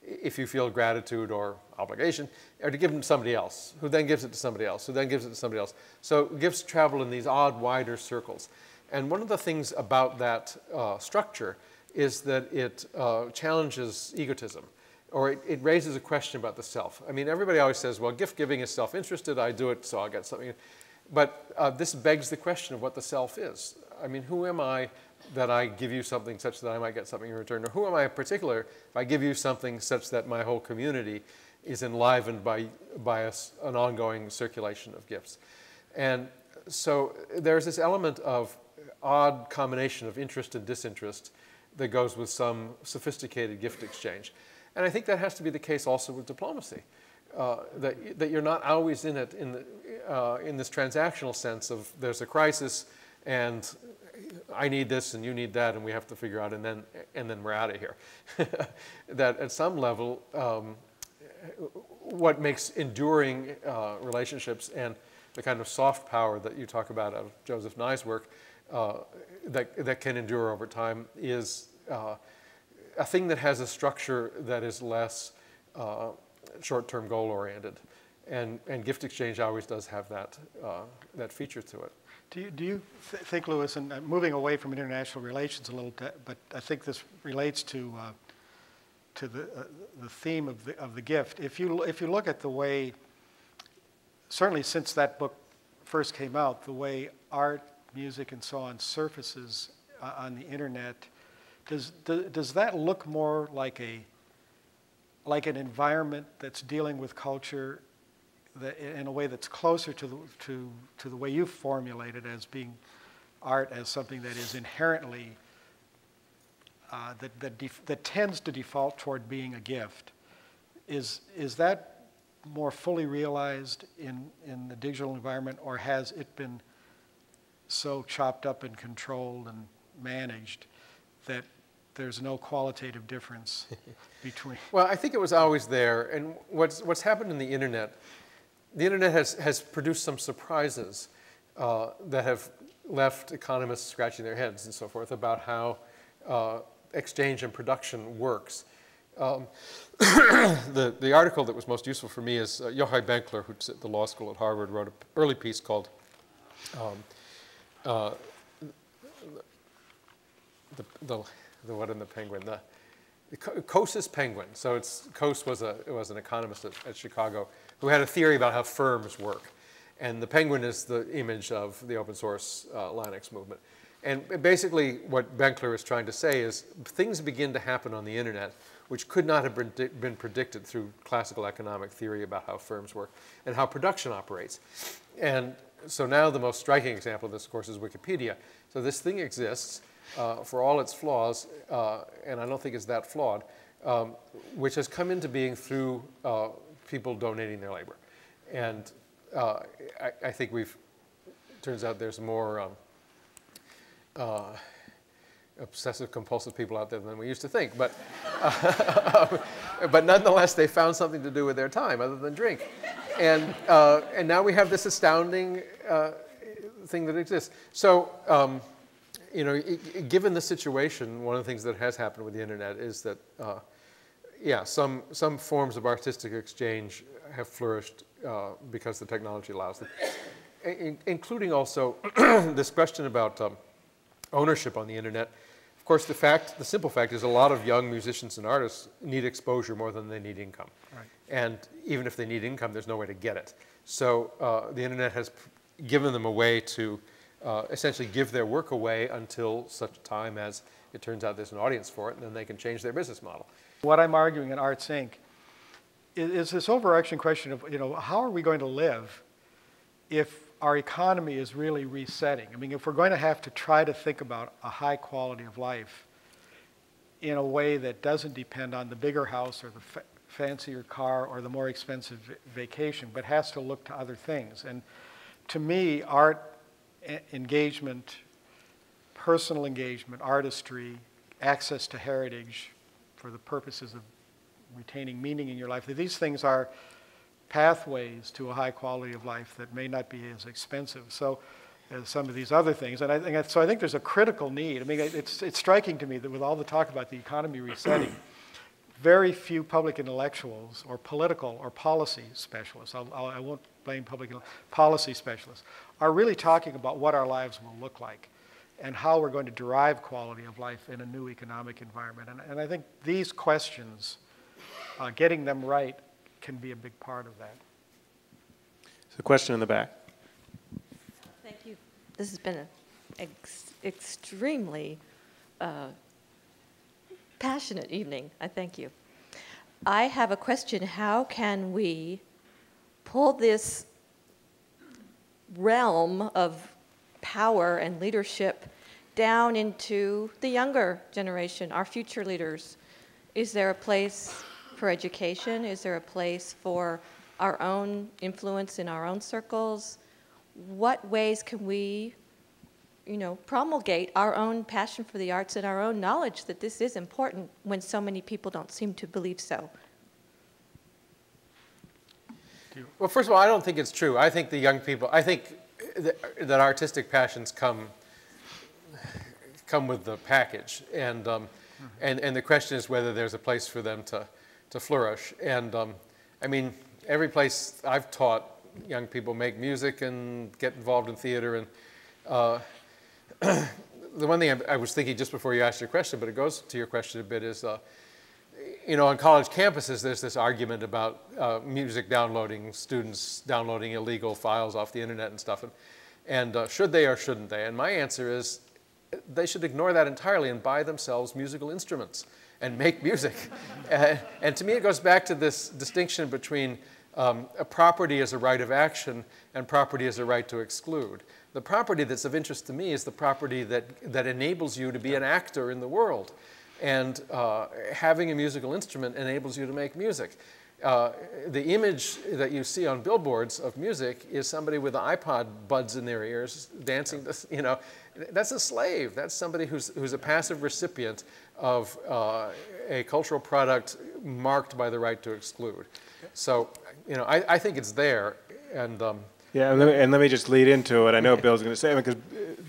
S4: if you feel gratitude or obligation, are to give them to somebody else, who then gives it to somebody else, who then gives it to somebody else. So gifts travel in these odd, wider circles. And one of the things about that structure is that it challenges egotism, or it raises a question about the self. I mean, everybody always says, well, gift giving is self-interested. I do it so I'll get something. But this begs the question of what the self is. I mean, who am I that I give you something such that I might get something in return? Or who am I in particular if I give you something such that my whole community is enlivened by an ongoing circulation of gifts? And so there's this element of odd combination of interest and disinterest that goes with some sophisticated gift exchange. And I think that has to be the case also with diplomacy, that you're not always in it in this transactional sense of there's a crisis and I need this and you need that and we have to figure out and then we're out of here. That at some level, what makes enduring relationships and the kind of soft power that you talk about out of Joseph Nye's work that can endure over time is a thing that has a structure that is less short-term goal-oriented. And gift exchange always does have that feature to it.
S3: Do you think, Lewis, and I'm moving away from international relations a little bit, but I think this relates to the theme of the gift. If you look at the way, certainly since that book first came out, the way art, music, and so on surfaces on the internet, does that look more like an environment that's dealing with culture in a way that's closer to the way you formulate it as being art as something that is inherently that tends to default toward being a gift? Is that more fully realized in the digital environment, or has it been so chopped up and controlled and managed that there's no qualitative difference between?
S4: Well, I think it was always there. And what's happened in the internet has produced some surprises that have left economists scratching their heads and so forth about how exchange and production works. The article that was most useful for me is Yochai Benkler, who's at the law school at Harvard, wrote an early piece called the what in the penguin? The Coase's penguin. So Coase was an economist at Chicago who had a theory about how firms work. And the penguin is the image of the open source Linux movement. And basically what Benkler is trying to say is things begin to happen on the internet which could not have been predicted through classical economic theory about how firms work and how production operates. And so now the most striking example of this, of course, is Wikipedia. So this thing exists for all its flaws, and I don't think it's that flawed, which has come into being through people donating their labor. And I think turns out there's more obsessive compulsive people out there than we used to think. But, but nonetheless, they found something to do with their time other than drink. And now we have this astounding thing that exists. So, you know, given the situation, one of the things that has happened with the internet is that yeah, some forms of artistic exchange have flourished because the technology allows them, including also this question about ownership on the internet. Of course, the simple fact is a lot of young musicians and artists need exposure more than they need income.
S3: Right.
S4: And even if they need income, there's no way to get it. So the internet has given them a way to essentially give their work away until such time as it turns out there's an audience for it, and then they can change their business model.
S3: What I'm arguing in Arts Inc. is this overarching question of, how are we going to live if our economy is really resetting? I mean, if we're going to have to try to think about a high quality of life in a way that doesn't depend on the bigger house or the fancier car or the more expensive vacation, but has to look to other things. And to me, art engagement, personal engagement, artistry, access to heritage for the purposes of retaining meaning in your life, these things are pathways to a high quality of life that may not be as expensive as some of these other things. And I think there's a critical need. I mean, it's striking to me that with all the talk about the economy resetting, very few public intellectuals or political or policy specialists, I won't blame policy specialists, are really talking about what our lives will look like and how we're going to derive quality of life in a new economic environment. And I think these questions, getting them right, can be a big part of that.
S1: So, question in the back.
S5: Thank you. This has been an extremely passionate evening. I thank you. I have a question. How can we pull this realm of power and leadership down into the younger generation, our future leaders? Is there a place for education? Is there a place for our own influence in our own circles? What ways can we, promulgate our own passion for the arts and our own knowledge that this is important when so many people don't seem to believe so?
S4: Well, first of all, I don't think it's true. I think the young people, I think that artistic passions come with the package. And the question is whether there's a place for them to flourish. And I mean, every place I've taught young people make music and get involved in theater. And the one thing I was thinking just before you asked your question, but it goes to your question a bit, is on college campuses, there's this argument about music downloading, students downloading illegal files off the internet and stuff. And should they or shouldn't they? And my answer is they should ignore that entirely and buy themselves musical instruments and make music. And to me, it goes back to this distinction between a property as a right of action and property as a right to exclude. The property that's of interest to me is the property that enables you to be an actor in the world. And having a musical instrument enables you to make music. The image that you see on billboards of music is somebody with the iPod buds in their ears dancing, that's a slave. That's somebody who's a passive recipient of a cultural product marked by the right to exclude. So, I think it's there. And
S1: yeah, and let me just lead into it. I know Bill's going to say it because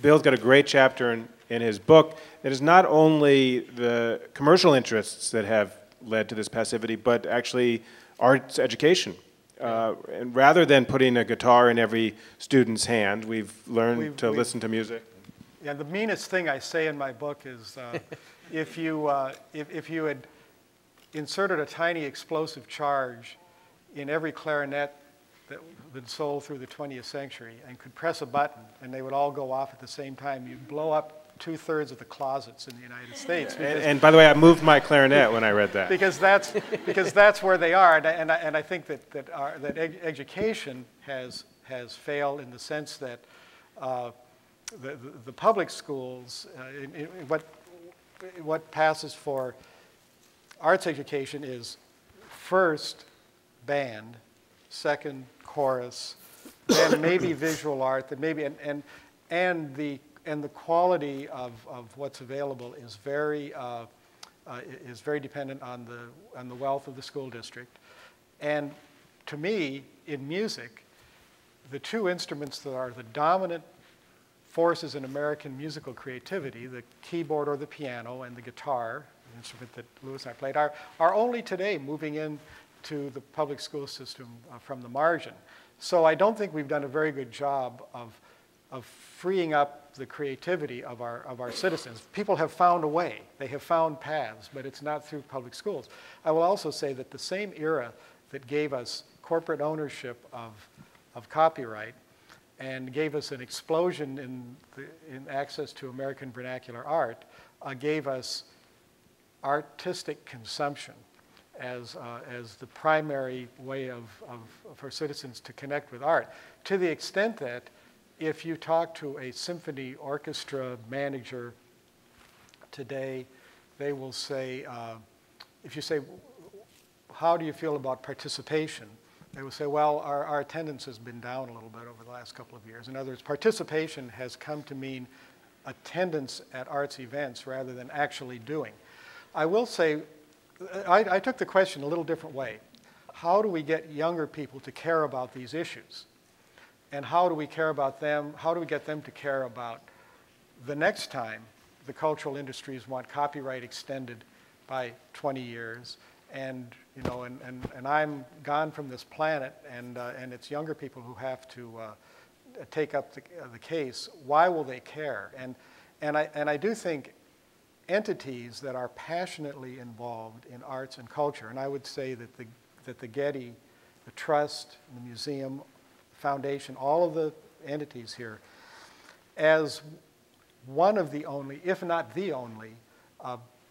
S1: Bill's got a great chapter in his book that is not only the commercial interests that have led to this passivity, but actually arts education. And rather than putting a guitar in every student's hand, we've learned to listen to music.
S3: Yeah, the meanest thing I say in my book is if you had inserted a tiny explosive charge in every clarinet that had been sold through the 20th century and could press a button and they would all go off at the same time, you'd blow up 2/3 of the closets in the United States.
S1: And by the way, I moved my clarinet when I read that.
S3: Because that's where they are, and I think that education has failed in the sense that the public schools, what passes for arts education is first band, second chorus, then maybe visual art, then maybe and the quality of what's available is very dependent on the wealth of the school district. And to me, in music, the two instruments that are the dominant forces in American musical creativity, the keyboard or the piano and the guitar, the instrument that Lewis and I played, are only today moving into the public school system from the margin. So I don't think we've done a very good job of freeing up the creativity of our citizens. People have found a way. They have found paths, but it's not through public schools. I will also say that the same era that gave us corporate ownership of copyright and gave us an explosion in access to American vernacular art, gave us artistic consumption as the primary way for citizens to connect with art, to the extent that if you talk to a symphony orchestra manager today, they will say, if you say, how do you feel about participation? They will say, well, our attendance has been down a little bit over the last couple of years. In other words, participation has come to mean attendance at arts events rather than actually doing. I will say, I took the question a little different way. How do we get younger people to care about these issues? And how do we care about them? How do we get them to care about the next time the cultural industries want copyright extended by 20 years? And, you know, and I'm gone from this planet, and it's younger people who have to take up the case. Why will they care? And I do think entities that are passionately involved in arts and culture, and I would say that the Getty, the Trust, the Museum, Foundation, all of the entities here, as one of the only, if not the only,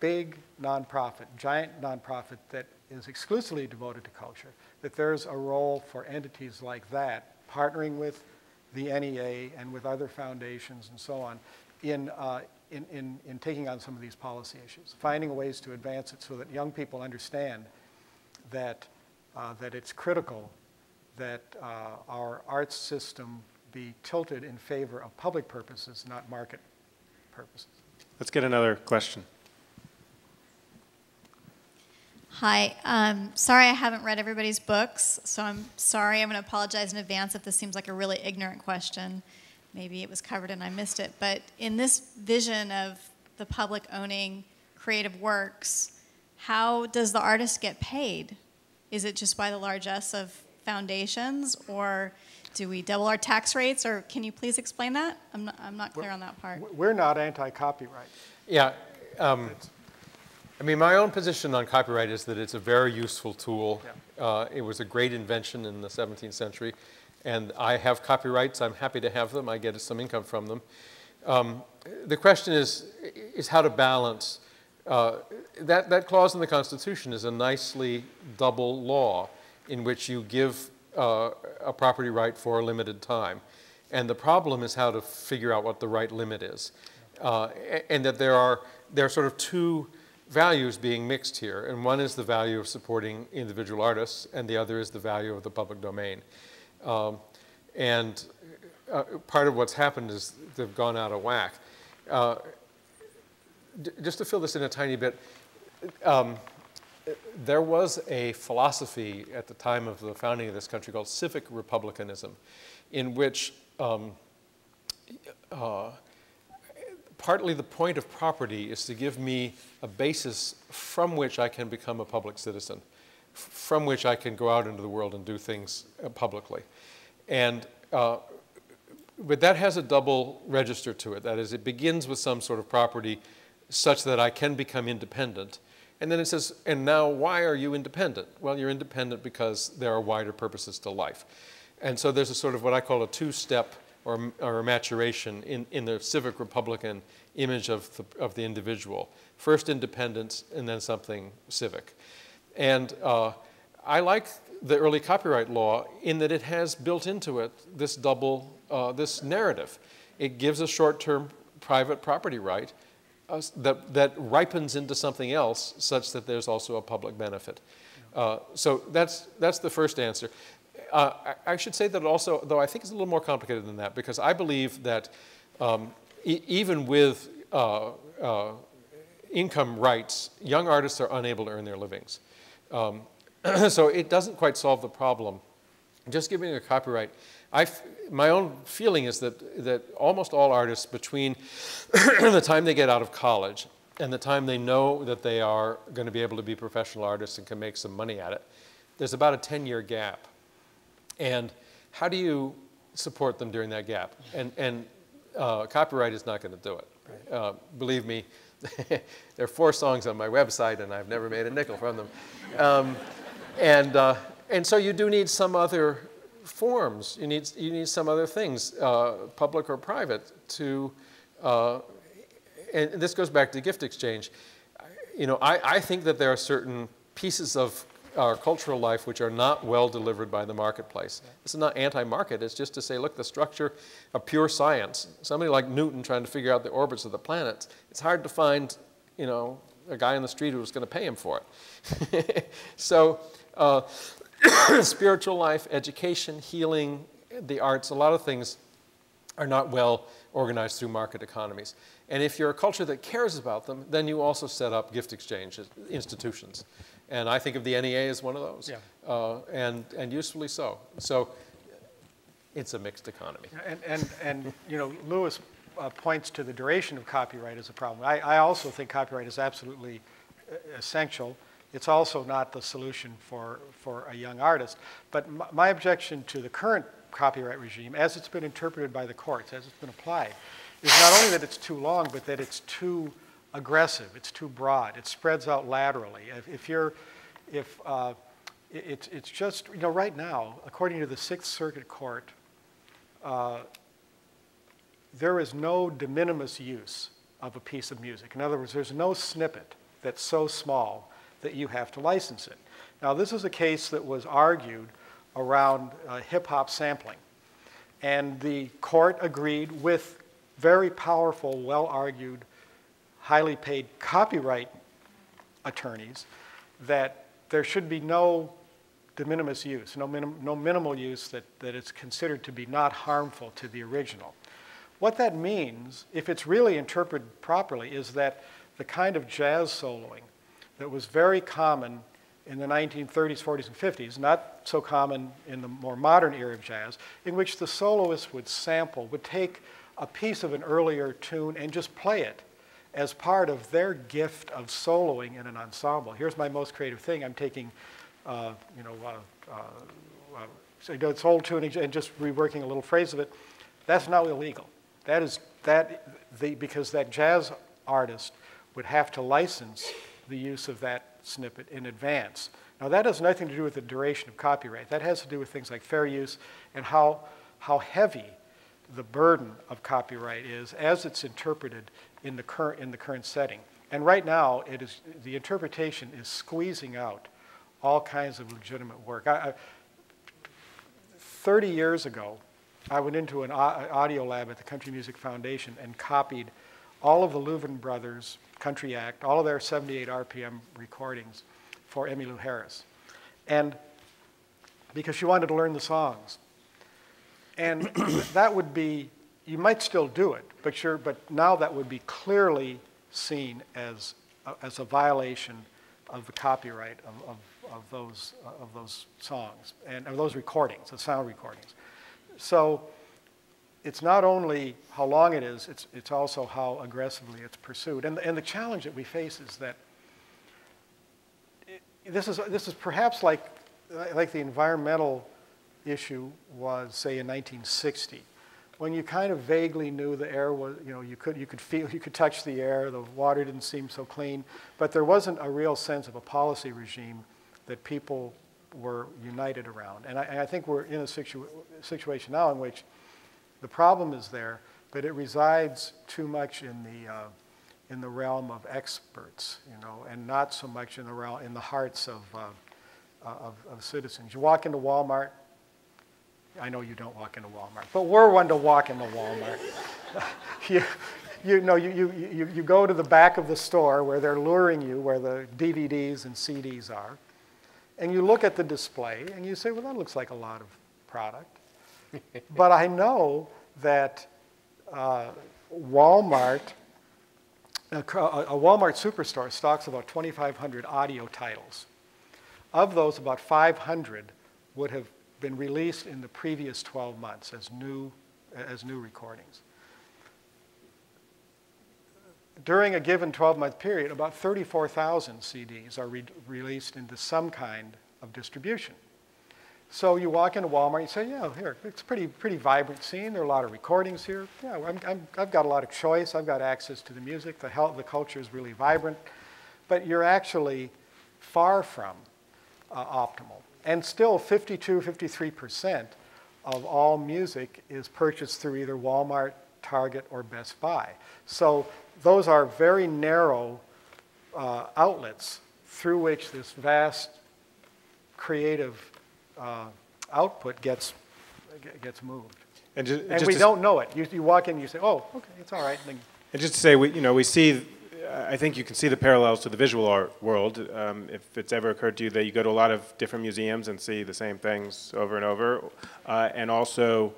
S3: big nonprofit, giant nonprofit that is exclusively devoted to culture, that there's a role for entities like that, partnering with the NEA and with other foundations and so on, in taking on some of these policy issues, finding ways to advance it so that young people understand that, that it's critical that our arts system be tilted in favor of public purposes, not market purposes.
S1: Let's get another question.
S6: Hi, sorry I haven't read everybody's books, so I'm sorry, I'm going to apologize in advance if this seems like a really ignorant question. Maybe it was covered and I missed it, but in this vision of the public owning creative works, how does the artist get paid? Is it just by the largesse of foundations, or do we double our tax rates, or can you please explain that? I'm not clear on that part.
S3: We're not anti-copyright.
S4: Yeah. I mean, my own position on copyright is that it's a very useful tool. Yeah. It was a great invention in the 17th century, and I have copyrights. I'm happy to have them. I get some income from them. The question is how to balance. That clause in the Constitution is a nicely double law in which you give a property right for a limited time. And the problem is how to figure out what the right limit is. And that there are sort of two values being mixed here, and one is the value of supporting individual artists, and the other is the value of the public domain. Part of what's happened is they've gone out of whack. Just to fill this in a tiny bit, there was a philosophy at the time of the founding of this country called civic republicanism, in which partly the point of property is to give me a basis from which I can become a public citizen, from which I can go out into the world and do things publicly. And, but that has a double register to it. That is, it begins with some sort of property such that I can become independent. And then it says, and now why are you independent? Well, you're independent because there are wider purposes to life. And so there's a sort of what I call a two-step or a maturation in the civic republican image of the individual. First independence, and then something civic. And I like the early copyright law in that it has built into it this double, this narrative. It gives a short-term private property right that ripens into something else such that there's also a public benefit. So that's the first answer. I should say that also, though I think it's a little more complicated than that, because I believe that even with income rights, young artists are unable to earn their livings. So it doesn't quite solve the problem. Just giving a copyright My own feeling is that almost all artists, between the time they get out of college and the time they know that they are going to be able to be professional artists and can make some money at it, there's about a 10-year gap. And how do you support them during that gap? And copyright is not going to do it. Right. Believe me, there are 4 songs on my website, and I've never made a nickel from them. And so you do need some other forms. You need some other things, public or private, to. And this goes back to gift exchange. You know, I think that there are certain pieces of our cultural life which are not well delivered by the marketplace. This is not anti-market. It's just to say, look, the structure of pure science. Somebody like Newton trying to figure out the orbits of the planets. It's hard to find, you know, a guy on the street who was going to pay him for it. So, spiritual life, education, healing, the arts, a lot of things are not well organized through market economies. And if you're a culture that cares about them, then you also set up gift exchange institutions. And I think of the NEA as one of those, and usefully so. So it's a mixed economy.
S3: And you know, Lewis points to the duration of copyright as a problem. I also think copyright is absolutely essential. It's also not the solution for a young artist. But my objection to the current copyright regime, as it's been interpreted by the courts, as it's been applied, is not only that it's too long, but that it's too aggressive, it's too broad, it spreads out laterally. It's just, you know, right now, according to the Sixth Circuit Court, there is no de minimis use of a piece of music. In other words, there's no snippet that's so small that you have to license it. Now, this is a case that was argued around hip-hop sampling. And the court agreed with very powerful, well-argued, highly paid copyright attorneys that there should be no de minimis use, no minimal use that it's considered to be not harmful to the original. What that means, if it's really interpreted properly, is that the kind of jazz soloing that was very common in the 1930s, 40s, and 50s, not so common in the more modern era of jazz, in which the soloist would take a piece of an earlier tune and just play it as part of their gift of soloing in an ensemble. Here's my most creative thing. I'm taking, it's old tune and just reworking a little phrase of it. That's not illegal. Because that jazz artist would have to license the use of that snippet in advance. Now, that has nothing to do with the duration of copyright. That has to do with things like fair use and how heavy the burden of copyright is as it's interpreted in the current setting. And right now, the interpretation is squeezing out all kinds of legitimate work. 30 years ago, I went into an audio lab at the Country Music Foundation and copied all of the Louvin Brothers Country Act, all of their 78 RPM recordings for Emmylou Harris. And because she wanted to learn the songs. And that would be, you might still do it, but now that would be clearly seen as a violation of the copyright of those songs and of those recordings, the sound recordings. So it's not only how long it is, it's also how aggressively it's pursued. And the challenge that we face is that this is perhaps like the environmental issue was, say, in 1960, when you kind of vaguely knew the air was, you could feel, you could touch the air, the water didn't seem so clean, but there wasn't a real sense of a policy regime that people were united around. And I think we're in a situation now in which the problem is there, but it resides too much in the realm of experts, and not so much in the hearts of citizens. You walk into Walmart. I know you don't walk into Walmart, but we're one to walk into Walmart. You go to the back of the store where they're luring you, where the DVDs and CDs are, and you look at the display and you say, well, that looks like a lot of product. But I know that Walmart, a Walmart superstore stocks about 2,500 audio titles. Of those, about 500 would have been released in the previous 12 months as new recordings. During a given 12-month period, about 34,000 CDs are released into some kind of distribution. So you walk into Walmart and you say, yeah, here, it's a pretty vibrant scene. There are a lot of recordings here. Yeah, I've got a lot of choice. I've got access to the music. The culture is really vibrant. But you're actually far from optimal. And still 52, 53% of all music is purchased through either Walmart, Target, or Best Buy. So those are very narrow outlets through which this vast creative output gets moved. And we don't know it. You walk in and you say, oh, okay, it's all right.
S1: And just to say, we see, I think you can see the parallels to the visual art world. If it's ever occurred to you that you go to a lot of different museums and see the same things over and over. And also,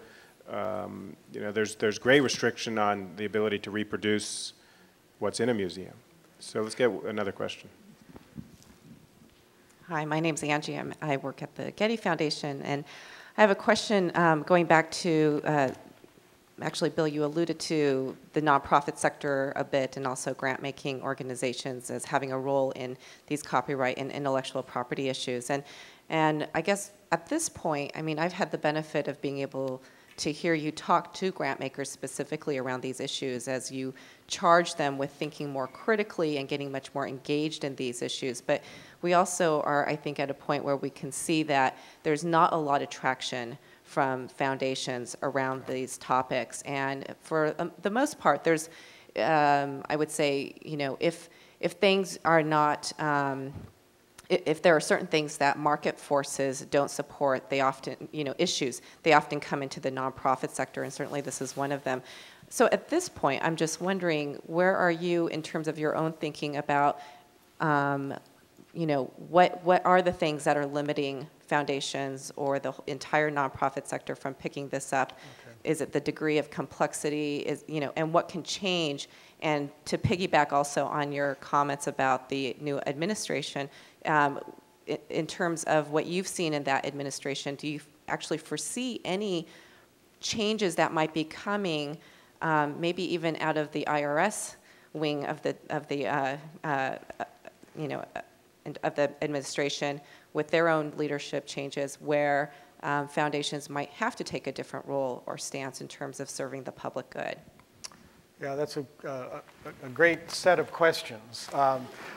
S1: there's great restriction on the ability to reproduce what's in a museum. So let's get another question.
S7: Hi, my name's Angie. I work at the Getty Foundation, and I have a question going back to, actually, Bill, you alluded to the nonprofit sector a bit, and also grant-making organizations as having a role in these copyright and intellectual property issues. And I guess at this point, I mean, I've had the benefit of being able to hear you talk to grant makers specifically around these issues as you charge them with thinking more critically and getting much more engaged in these issues. But we also are, I think, at a point where we can see that there's not a lot of traction from foundations around these topics. And for the most part, there's, I would say, if things are not, if there are certain things that market forces don't support, they often, issues, they often come into the nonprofit sector, and certainly this is one of them. So at this point, I'm just wondering, where are you in terms of your own thinking about, what are the things that are limiting foundations or the entire nonprofit sector from picking this up? Okay. Is it the degree of complexity? And what can change? And to piggyback also on your comments about the new administration, in terms of what you've seen in that administration, do you actually foresee any changes that might be coming, maybe even out of the IRS wing of the administration, with their own leadership changes, where foundations might have to take a different role or stance in terms of serving the public good?
S3: Yeah, that's a great set of questions. But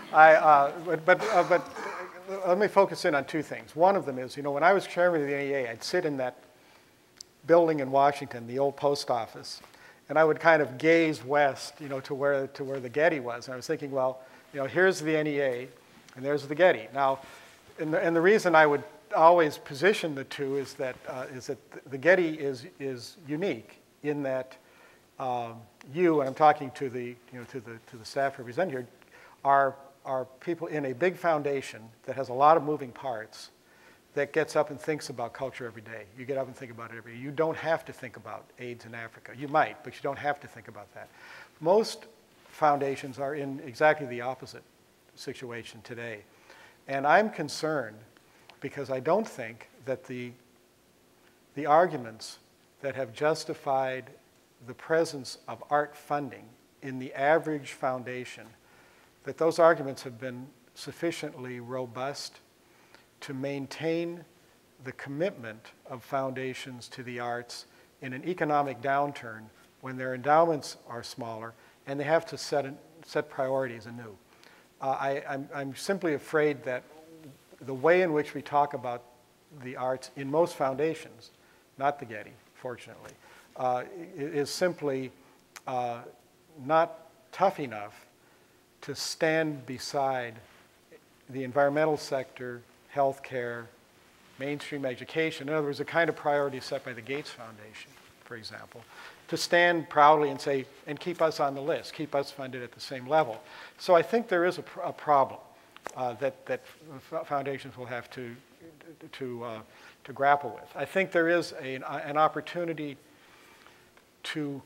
S3: let me focus in on two things. One of them is, when I was chairman of the NEA, I'd sit in that building in Washington, the old post office, and I would kind of gaze west, to where the Getty was. And I was thinking, well, here's the NEA, and there's the Getty. Now, and the reason I would always position the two is that the Getty is unique in that you, and I'm talking to the staff represented here, are people in a big foundation that has a lot of moving parts that gets up and thinks about culture every day. You get up and think about it every day. You don't have to think about AIDS in Africa. You might, but you don't have to think about that. Most foundations are in exactly the opposite situation today. And I'm concerned because I don't think that the arguments that have justified the presence of art funding in the average foundation, that those arguments have been sufficiently robust to maintain the commitment of foundations to the arts in an economic downturn when their endowments are smaller and they have to set priorities anew. I'm simply afraid that the way in which we talk about the arts in most foundations, not the Getty, fortunately, is simply not tough enough to stand beside the environmental sector, healthcare, mainstream education. In other words, the kind of priorities set by the Gates Foundation, for example, to stand proudly and say, and keep us on the list, keep us funded at the same level. So I think there is a problem that foundations will have to grapple with. I think there is an opportunity to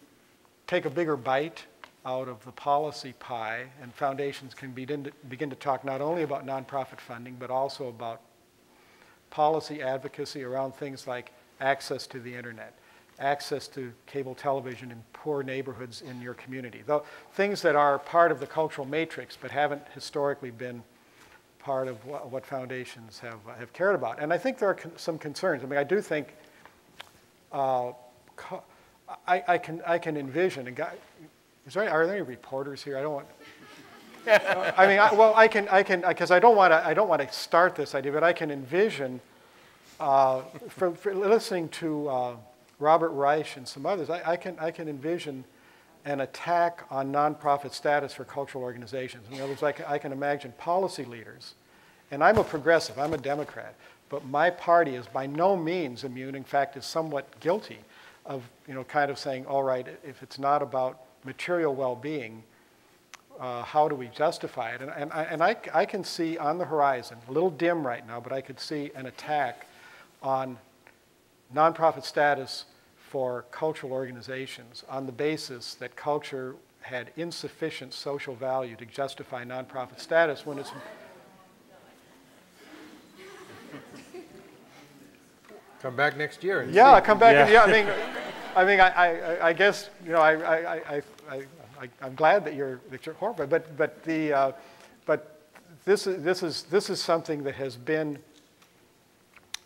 S3: take a bigger bite out of the policy pie, and foundations can begin to talk not only about nonprofit funding, but also about policy advocacy around things like access to the internet, access to cable television in poor neighborhoods in your community. Though, things that are part of the cultural matrix but haven't historically been part of what foundations have cared about. And I think there are some concerns. I mean, I do think I can envision a guy. Are there any reporters here? I don't want. I mean, I can because I don't want to start this idea, but I can envision for listening to Robert Reich and some others. I can envision an attack on nonprofit status for cultural organizations. In other words, I can imagine policy leaders, and I'm a progressive, I'm a Democrat, but my party is by no means immune. In fact, is somewhat guilty of kind of saying, all right, if it's not about material well-being, how do we justify it? And I can see on the horizon, a little dim right now, but I could see an attack on nonprofit status for cultural organizations on the basis that culture had insufficient social value to justify nonprofit status when it's...
S4: Come back next year. And
S3: yeah,
S4: see.
S3: come back.
S1: Yeah.
S3: And, I guess I'm glad that you're horrified, but this is something that has been.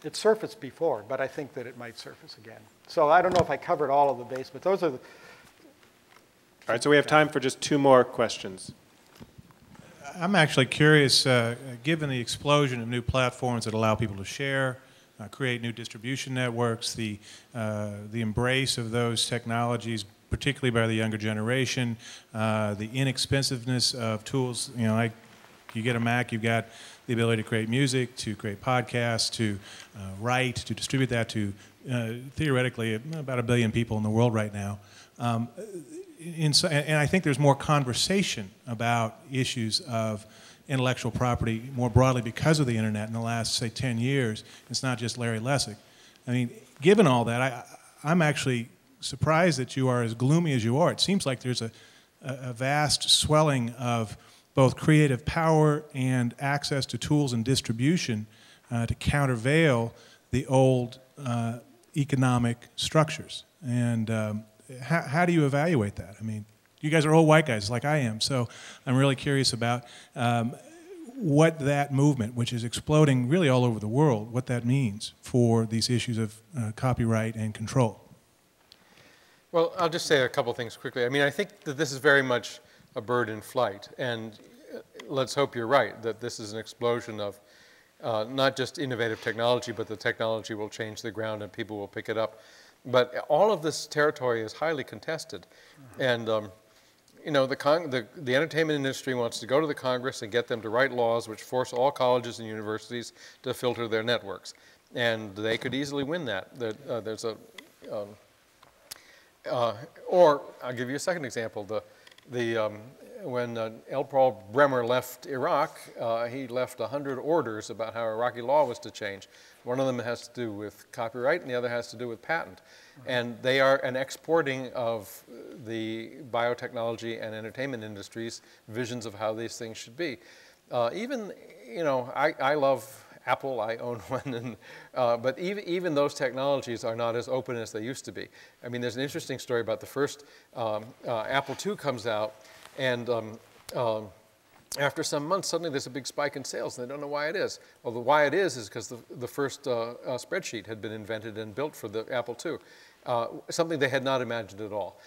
S3: It surfaced before, but I think that it might surface again. So I don't know if I covered all of the base, but those are the.
S1: All right, so we have time for just 2 more questions.
S8: I'm actually curious, given the explosion of new platforms that allow people to share, create new distribution networks, the embrace of those technologies, particularly by the younger generation, the inexpensiveness of tools. Like you get a Mac, you've got the ability to create music, to create podcasts, to write, to distribute that to theoretically about 1 billion people in the world right now. And I think there's more conversation about issues of intellectual property more broadly because of the internet in the last, say, 10 years. It's not just Larry Lessig. I mean, given all that, I'm actually surprised that you are as gloomy as you are. It seems like there's a vast swelling of both creative power and access to tools and distribution to countervail the old economic structures. And how do you evaluate that? I mean, you guys are old white guys like I am, so I'm really curious about what that movement, which is exploding really all over the world, what that means for these issues of copyright and control.
S4: Well, I'll just say a couple things quickly. I mean, I think that this is very much a bird in flight, and let's hope you're right, that this is an explosion of not just innovative technology, but the technology will change the ground and people will pick it up. But all of this territory is highly contested. And the entertainment industry wants to go to the Congress and get them to write laws which force all colleges and universities to filter their networks. And they could easily win that. Or I'll give you a second example. When L. Paul Bremer left Iraq, he left 100 orders about how Iraqi law was to change. One of them has to do with copyright, and the other has to do with patent. And they are an exporting of the biotechnology and entertainment industries' visions of how these things should be. I love Apple, I own one, but even those technologies are not as open as they used to be. I mean, there's an interesting story about the first Apple II comes out, and after some months, suddenly there's a big spike in sales, and they don't know why it is. Well, why it is because the first spreadsheet had been invented and built for the Apple II, something they had not imagined at all.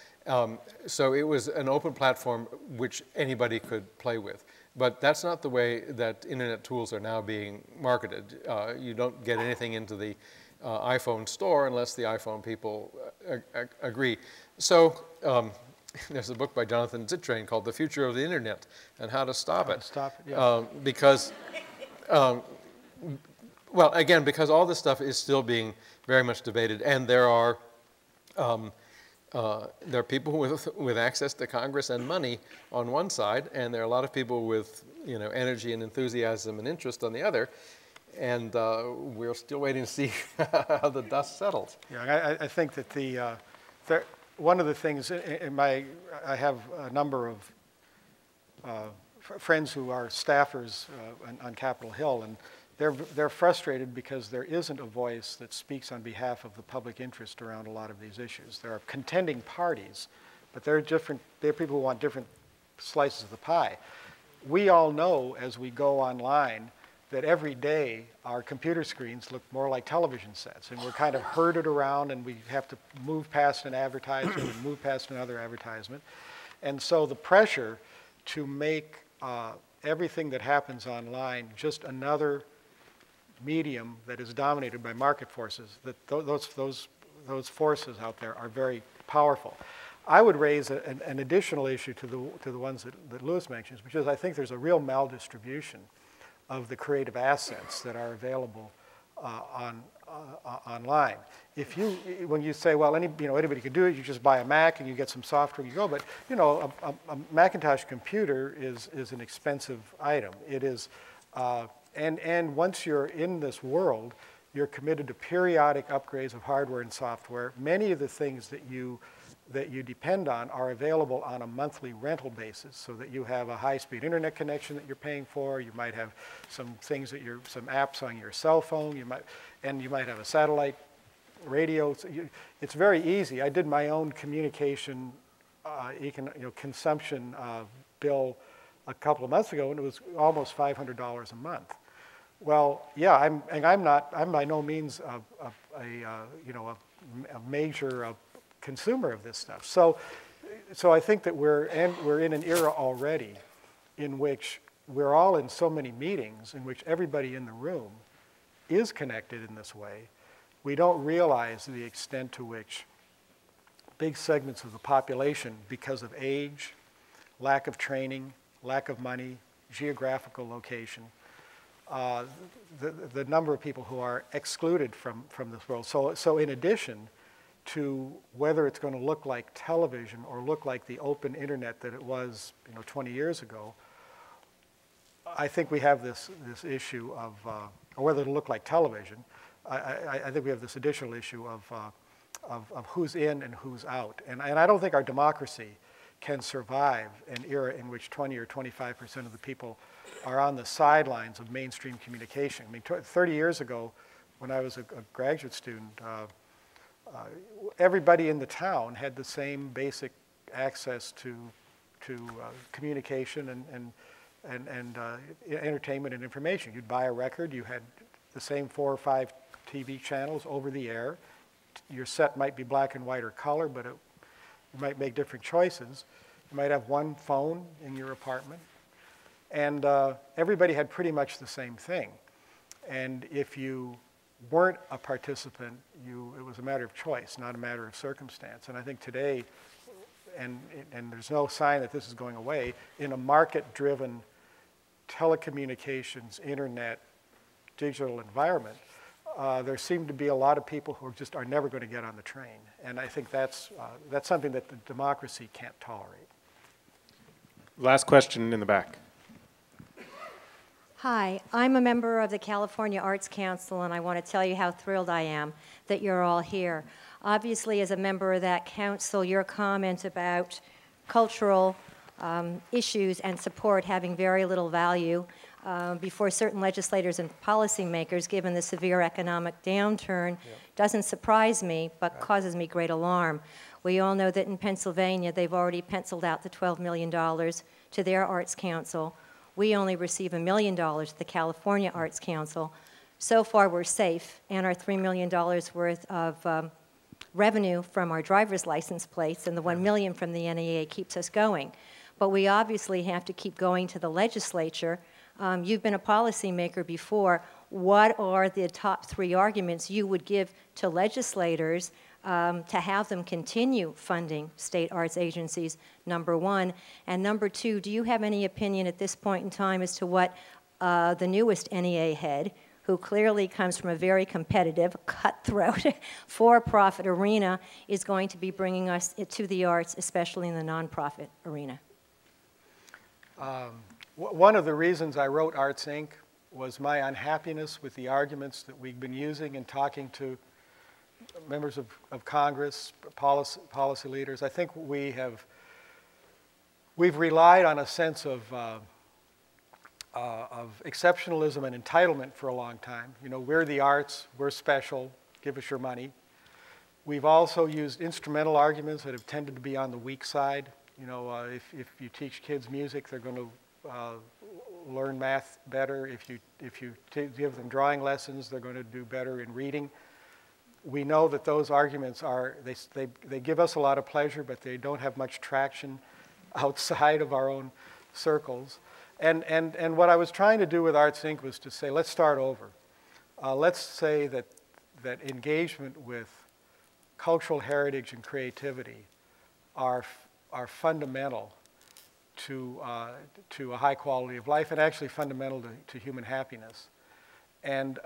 S4: So it was an open platform which anybody could play with. But that's not the way that internet tools are now being marketed. You don't get anything into the iPhone store unless the iPhone people agree. So there's a book by Jonathan Zittrain called The Future of the Internet and How to Stop It. Because, well, again, because all this stuff is still being very much debated, and there are people with access to Congress and money on one side, and there are a lot of people with energy and enthusiasm and interest on the other, and we're still waiting to see how the dust settles.
S3: Yeah, I think that one of the things I have a number of friends who are staffers on Capitol Hill, and they're frustrated because there isn't a voice that speaks on behalf of the public interest around a lot of these issues. There are contending parties, but they're people who want different slices of the pie. We all know as we go online that every day our computer screens look more like television sets, and we're kind of herded around, and we have to move past an advertisement and move past another advertisement. And so the pressure to make everything that happens online just another medium that is dominated by market forces, that those forces out there are very powerful. I would raise an additional issue to the ones that Lewis mentions, which is I think there's a real maldistribution of the creative assets that are available online. When you say, well, anybody can do it, you just buy a Mac and you get some software and you go. But a Macintosh computer is an expensive item. It is, and once you're in this world, you're committed to periodic upgrades of hardware and software. Many of the things that you depend on are available on a monthly rental basis, so that you have a high-speed internet connection that you're paying for. You might have some apps on your cell phone. You might have a satellite radio. So it's very easy. I did my own communication consumption bill a couple of months ago, and it was almost $500 a month. Well, yeah, I'm by no means a major consumer of this stuff. So I think that we're in an era already in which we're all in so many meetings in which everybody in the room is connected in this way. We don't realize the extent to which big segments of the population, because of age, lack of training, lack of money, geographical location, the number of people who are excluded from this world. So in addition to whether it's going to look like television or look like the open internet that it was 20 years ago, I think we have this issue of, or whether it'll look like television, I think we have this additional issue of who's in and who's out. And I don't think our democracy can survive an era in which 20 or 25% of the people are on the sidelines of mainstream communication. I mean, 30 years ago, when I was a graduate student, everybody in the town had the same basic access to communication and entertainment and information. You'd buy a record, you had the same 4 or 5 TV channels over the air. Your set might be black and white or color, but you might make different choices. You might have one phone in your apartment. And everybody had pretty much the same thing. And if you weren't a participant, it was a matter of choice, not a matter of circumstance. And I think today, and there's no sign that this is going away, in a market-driven telecommunications, internet, digital environment, there seem to be a lot of people who just are never going to get on the train. And I think that's something that the democracy can't tolerate.
S1: Last question in the back.
S9: Hi, I'm a member of the California Arts Council, and I want to tell you how thrilled I am that you're all here. Obviously, as a member of that council, your comment about cultural issues and support having very little value before certain legislators and policymakers, given the severe economic downturn, doesn't surprise me, but causes me great alarm. We all know that in Pennsylvania, they've already penciled out the $12 million to their Arts Council. We only receive $1 million at the California Arts Council. So far, we're safe, and our $3 million worth of revenue from our driver's license plates and the $1 million from the NEA keeps us going. But we obviously have to keep going to the legislature. You've been a policymaker before. What are the top 3 arguments you would give to legislators to have them continue funding state arts agencies, number 1? And number 2, do you have any opinion at this point in time as to what the newest NEA head, who clearly comes from a very competitive, cutthroat, for-profit arena, is going to be bringing us to the arts, especially in the nonprofit arena?
S3: One of the reasons I wrote Arts, Inc. was my unhappiness with the arguments that we've been using in talking to members of Congress, policy leaders. I think we've relied on a sense of exceptionalism and entitlement for a long time. You know, we're the arts, we're special, give us your money. We've also used instrumental arguments that have tended to be on the weak side. You know, if you teach kids music, they're going to learn math better. If you give them drawing lessons, they're going to do better in reading. We know that those arguments are, they give us a lot of pleasure, but they don't have much traction outside of our own circles. And what I was trying to do with Arts Inc. was to say, let's start over. Let's say that engagement with cultural heritage and creativity are fundamental to a high quality of life and actually fundamental to human happiness. And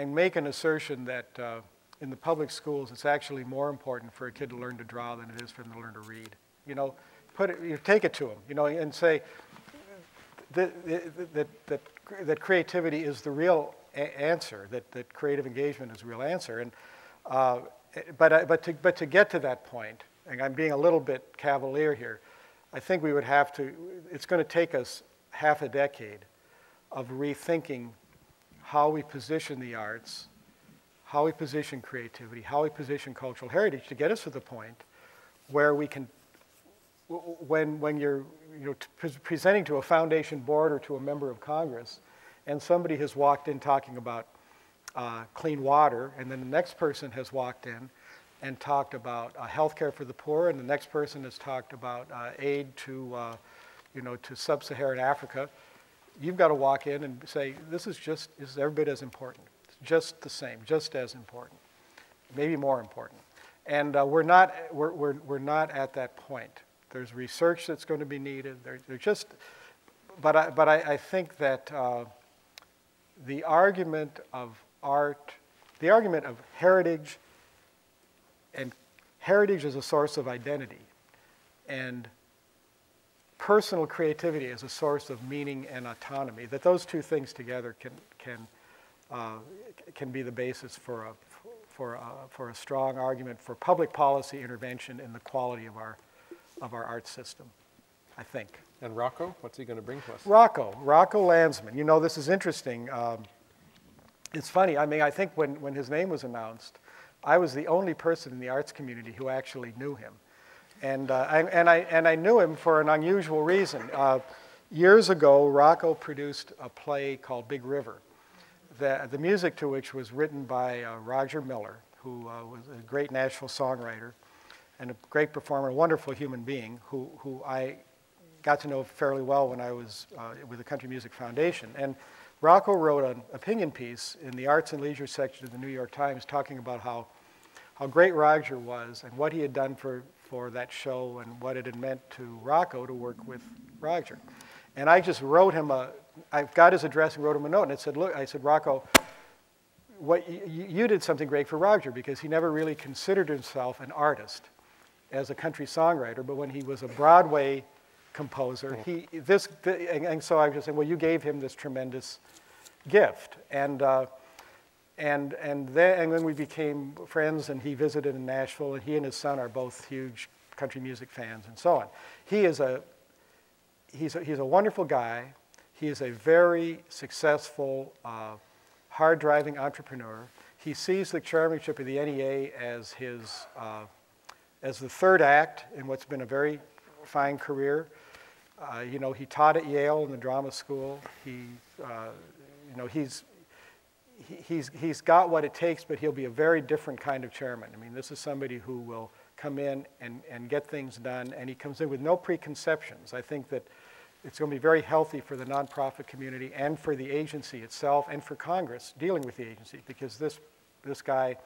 S3: make an assertion that in the public schools, it's actually more important for a kid to learn to draw than it is for them to learn to read. You know, take it to them, you know, and say that creativity is the real answer, that creative engagement is the real answer. And, but to get to that point, and I'm being a little bit cavalier here, I think we would have to, it's going to take us half a decade of rethinking how we position the arts, how we position creativity, how we position cultural heritage to get us to the point where we can, when you're presenting to a foundation board or to a member of Congress, and somebody has walked in talking about clean water, and then the next person has walked in and talked about health care for the poor, and the next person has talked about aid to, to sub-Saharan Africa, you've got to walk in and say, this is every bit as important. It's just the same, just as important, maybe more important. And we're not at that point. There's research that's going to be needed. But I think that the argument of art, the argument of heritage, and heritage as a source of identity, and personal creativity as a source of meaning and autonomy, that those two things together can be the basis for a strong argument for public policy intervention in the quality of our art system, I think.
S4: And Rocco, what's he going to bring to us?
S3: Rocco Landsman. You know, this is interesting. It's funny. I mean, I think when his name was announced, I was the only person in the arts community who actually knew him. And I knew him for an unusual reason. Years ago, Rocco produced a play called Big River, the music to which was written by Roger Miller, who was a great Nashville songwriter and a great performer, a wonderful human being, who I got to know fairly well when I was with the Country Music Foundation. And Rocco wrote an opinion piece in the Arts and Leisure section of the New York Times talking about how great Roger was and what he had done for that show and what it had meant to Rocco to work with Roger. And I just wrote him I got his address and wrote him a note, and I said, Rocco, you did something great for Roger, because he never really considered himself an artist as a country songwriter, but when he was a Broadway composer, and so I was just saying, well, you gave him this tremendous gift. And then we became friends, and he visited in Nashville, and he and his son are both huge country music fans and so on. He's a wonderful guy. He is a very successful, hard-driving entrepreneur. He sees the chairmanship of the NEA as the third act in what's been a very fine career. He taught at Yale in the drama school. He's got what it takes, but he'll be a very different kind of chairman. I mean, this is somebody who will come in and get things done, and he comes in with no preconceptions. I think that it's going to be very healthy for the nonprofit community and for the agency itself and for Congress dealing with the agency, because this guy,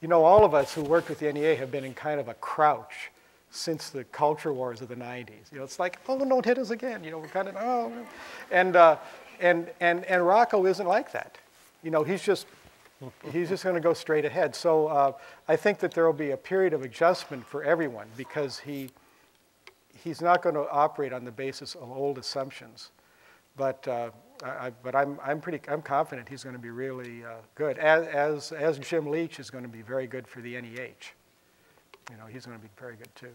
S3: all of us who worked with the NEA have been in kind of a crouch since the culture wars of the 90s. It's like, oh, don't hit us again. We're kind of, oh. And Rocco isn't like that. He's just going to go straight ahead. So I think that there will be a period of adjustment for everyone, because he's not going to operate on the basis of old assumptions. But I'm confident he's going to be really good. As Jim Leach is going to be very good for the NEH. He's going to be very good too.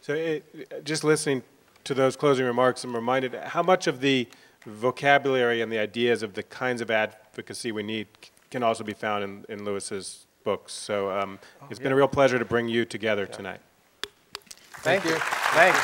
S1: So just listening to those closing remarks, I'm reminded how much of the vocabulary and the ideas of the kinds of advocacy we need can also be found in Lewis's books. So it's been a real pleasure to bring you together tonight.
S4: Thank you.
S3: Thanks.